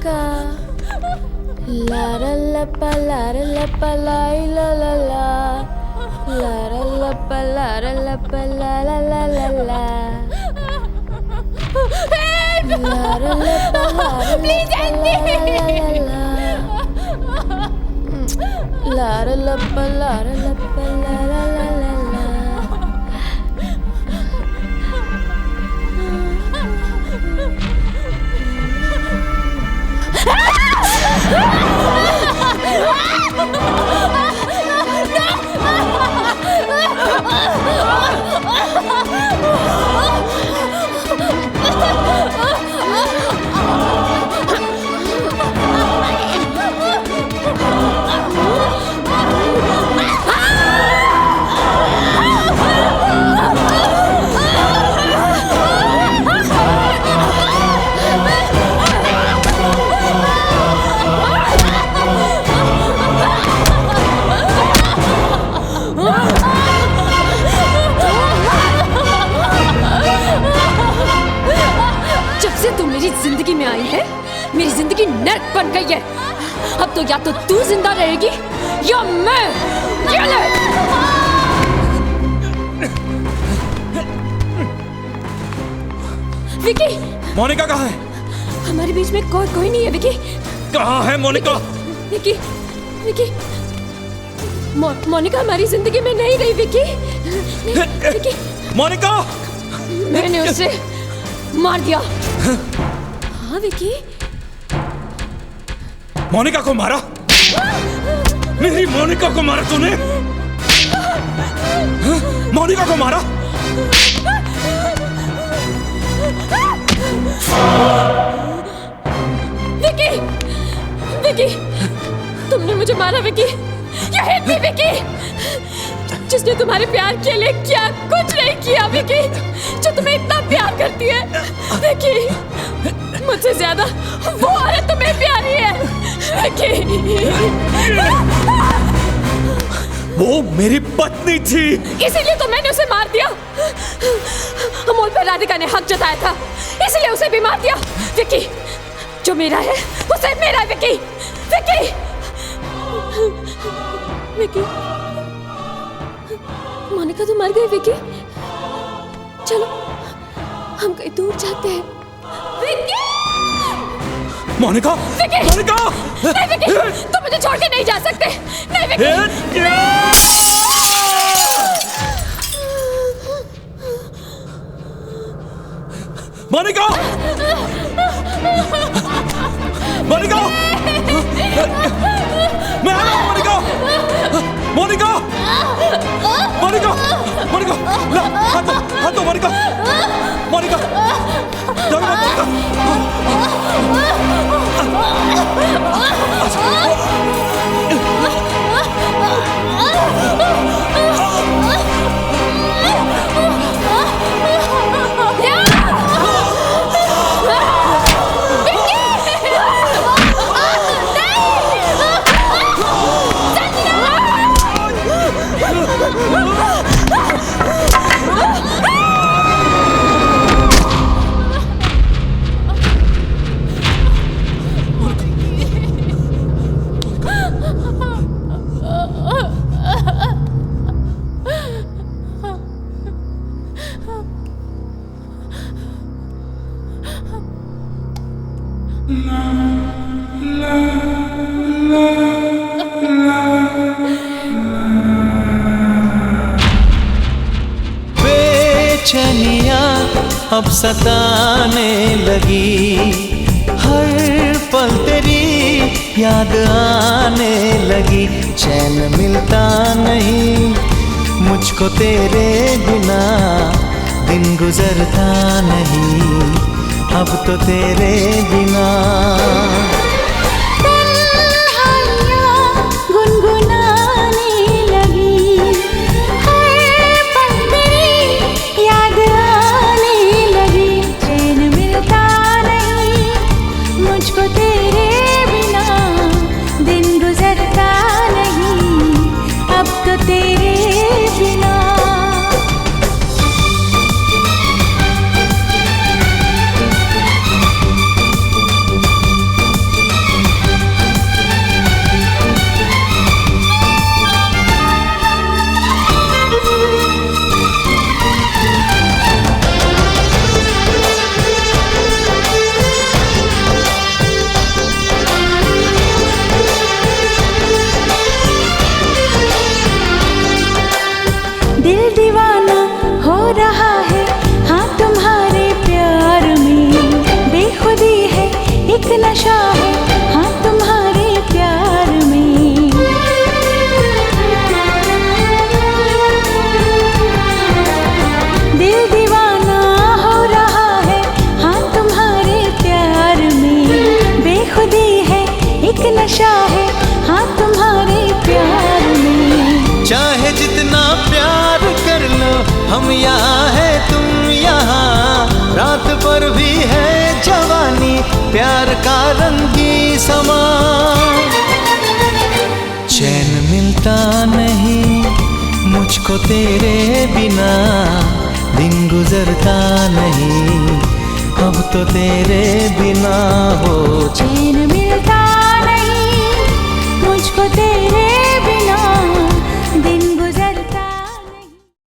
I: मोनिका ला ला ला पा ला ला ला पा लाई ला ला ला ला ला ला पा ला ला ला पा ला ला ला ला ला प्लीज लारा लप्पा लारा लप्पा लारा ला ला ला जिंदगी में आई है मेरी जिंदगी नर्क बन गई है। अब तो या तो तू जिंदा रहेगी या मैं। विकी
G: मोनिका कहाँ है?
I: हमारे बीच में कोई नहीं है विकी।
G: कहाँ है मोनिका?
I: विकी विकी मोनिका हमारी जिंदगी में नहीं रही विकी। विकी
G: मोनिका
I: मैंने उसे मार दिया। हाँ विकी
G: मोनिका को मारा? मेरी मोनिका को मारा तूने? मोनिका को मारा?
I: विकी विकी तुमने मुझे मारा Vicky. You hit me Vicky. जिसने तुम्हारे प्यार के लिए क्या कुछ नहीं किया विकी। जो तुम्हें इतना प्यार करती है विकी। मुझसे ज्यादा वो औरत तुम्हें प्यारी है विकी।
G: वो मेरी पत्नी थी।
I: इसीलिए तो मैंने उसे मार दिया। अमोल पर राधिका ने हक जताया था इसलिए उसे भी मार दिया। विकी जो मेरा है उसे मेरा है विकी। विकी विकी मोनिका तो मर गई विकी। चलो हम कहीं दूर जाते हैं। विकी
G: मोनिका
I: विकी
G: मोनिका
I: नहीं विकी तुम मुझे छोड़ के नहीं जा सकते। नहीं विकी
G: मोनिका मोनिका मैं आ रहा हूं मोनिका। मोनिका मोनिका मोनिका ला हाथ दो मोनिका। मोनिका डरो मत
P: अब सताने लगी, हर पल तेरी याद आने लगी। चैन मिलता नहीं मुझको तेरे बिना, दिन गुजरता नहीं अब तो तेरे बिना।
J: दिल दीवाना हो रहा है हाँ तुम्हारे प्यार में, बेखुदी है एक नशा है हाँ तुम्हारे प्यार में। दिल दीवाना हो रहा है हाँ तुम्हारे प्यार में, बेखुदी है एक नशा है हाँ तुम्हारे प्यार में।
P: चाहे जितना प्यार कर लो हम यहाँ है तुम यहाँ, रात पर भी है जवानी प्यार का रंगी समा। चैन मिलता नहीं मुझको तेरे बिना, दिन गुजरता नहीं अब तो तेरे बिना हो चुका।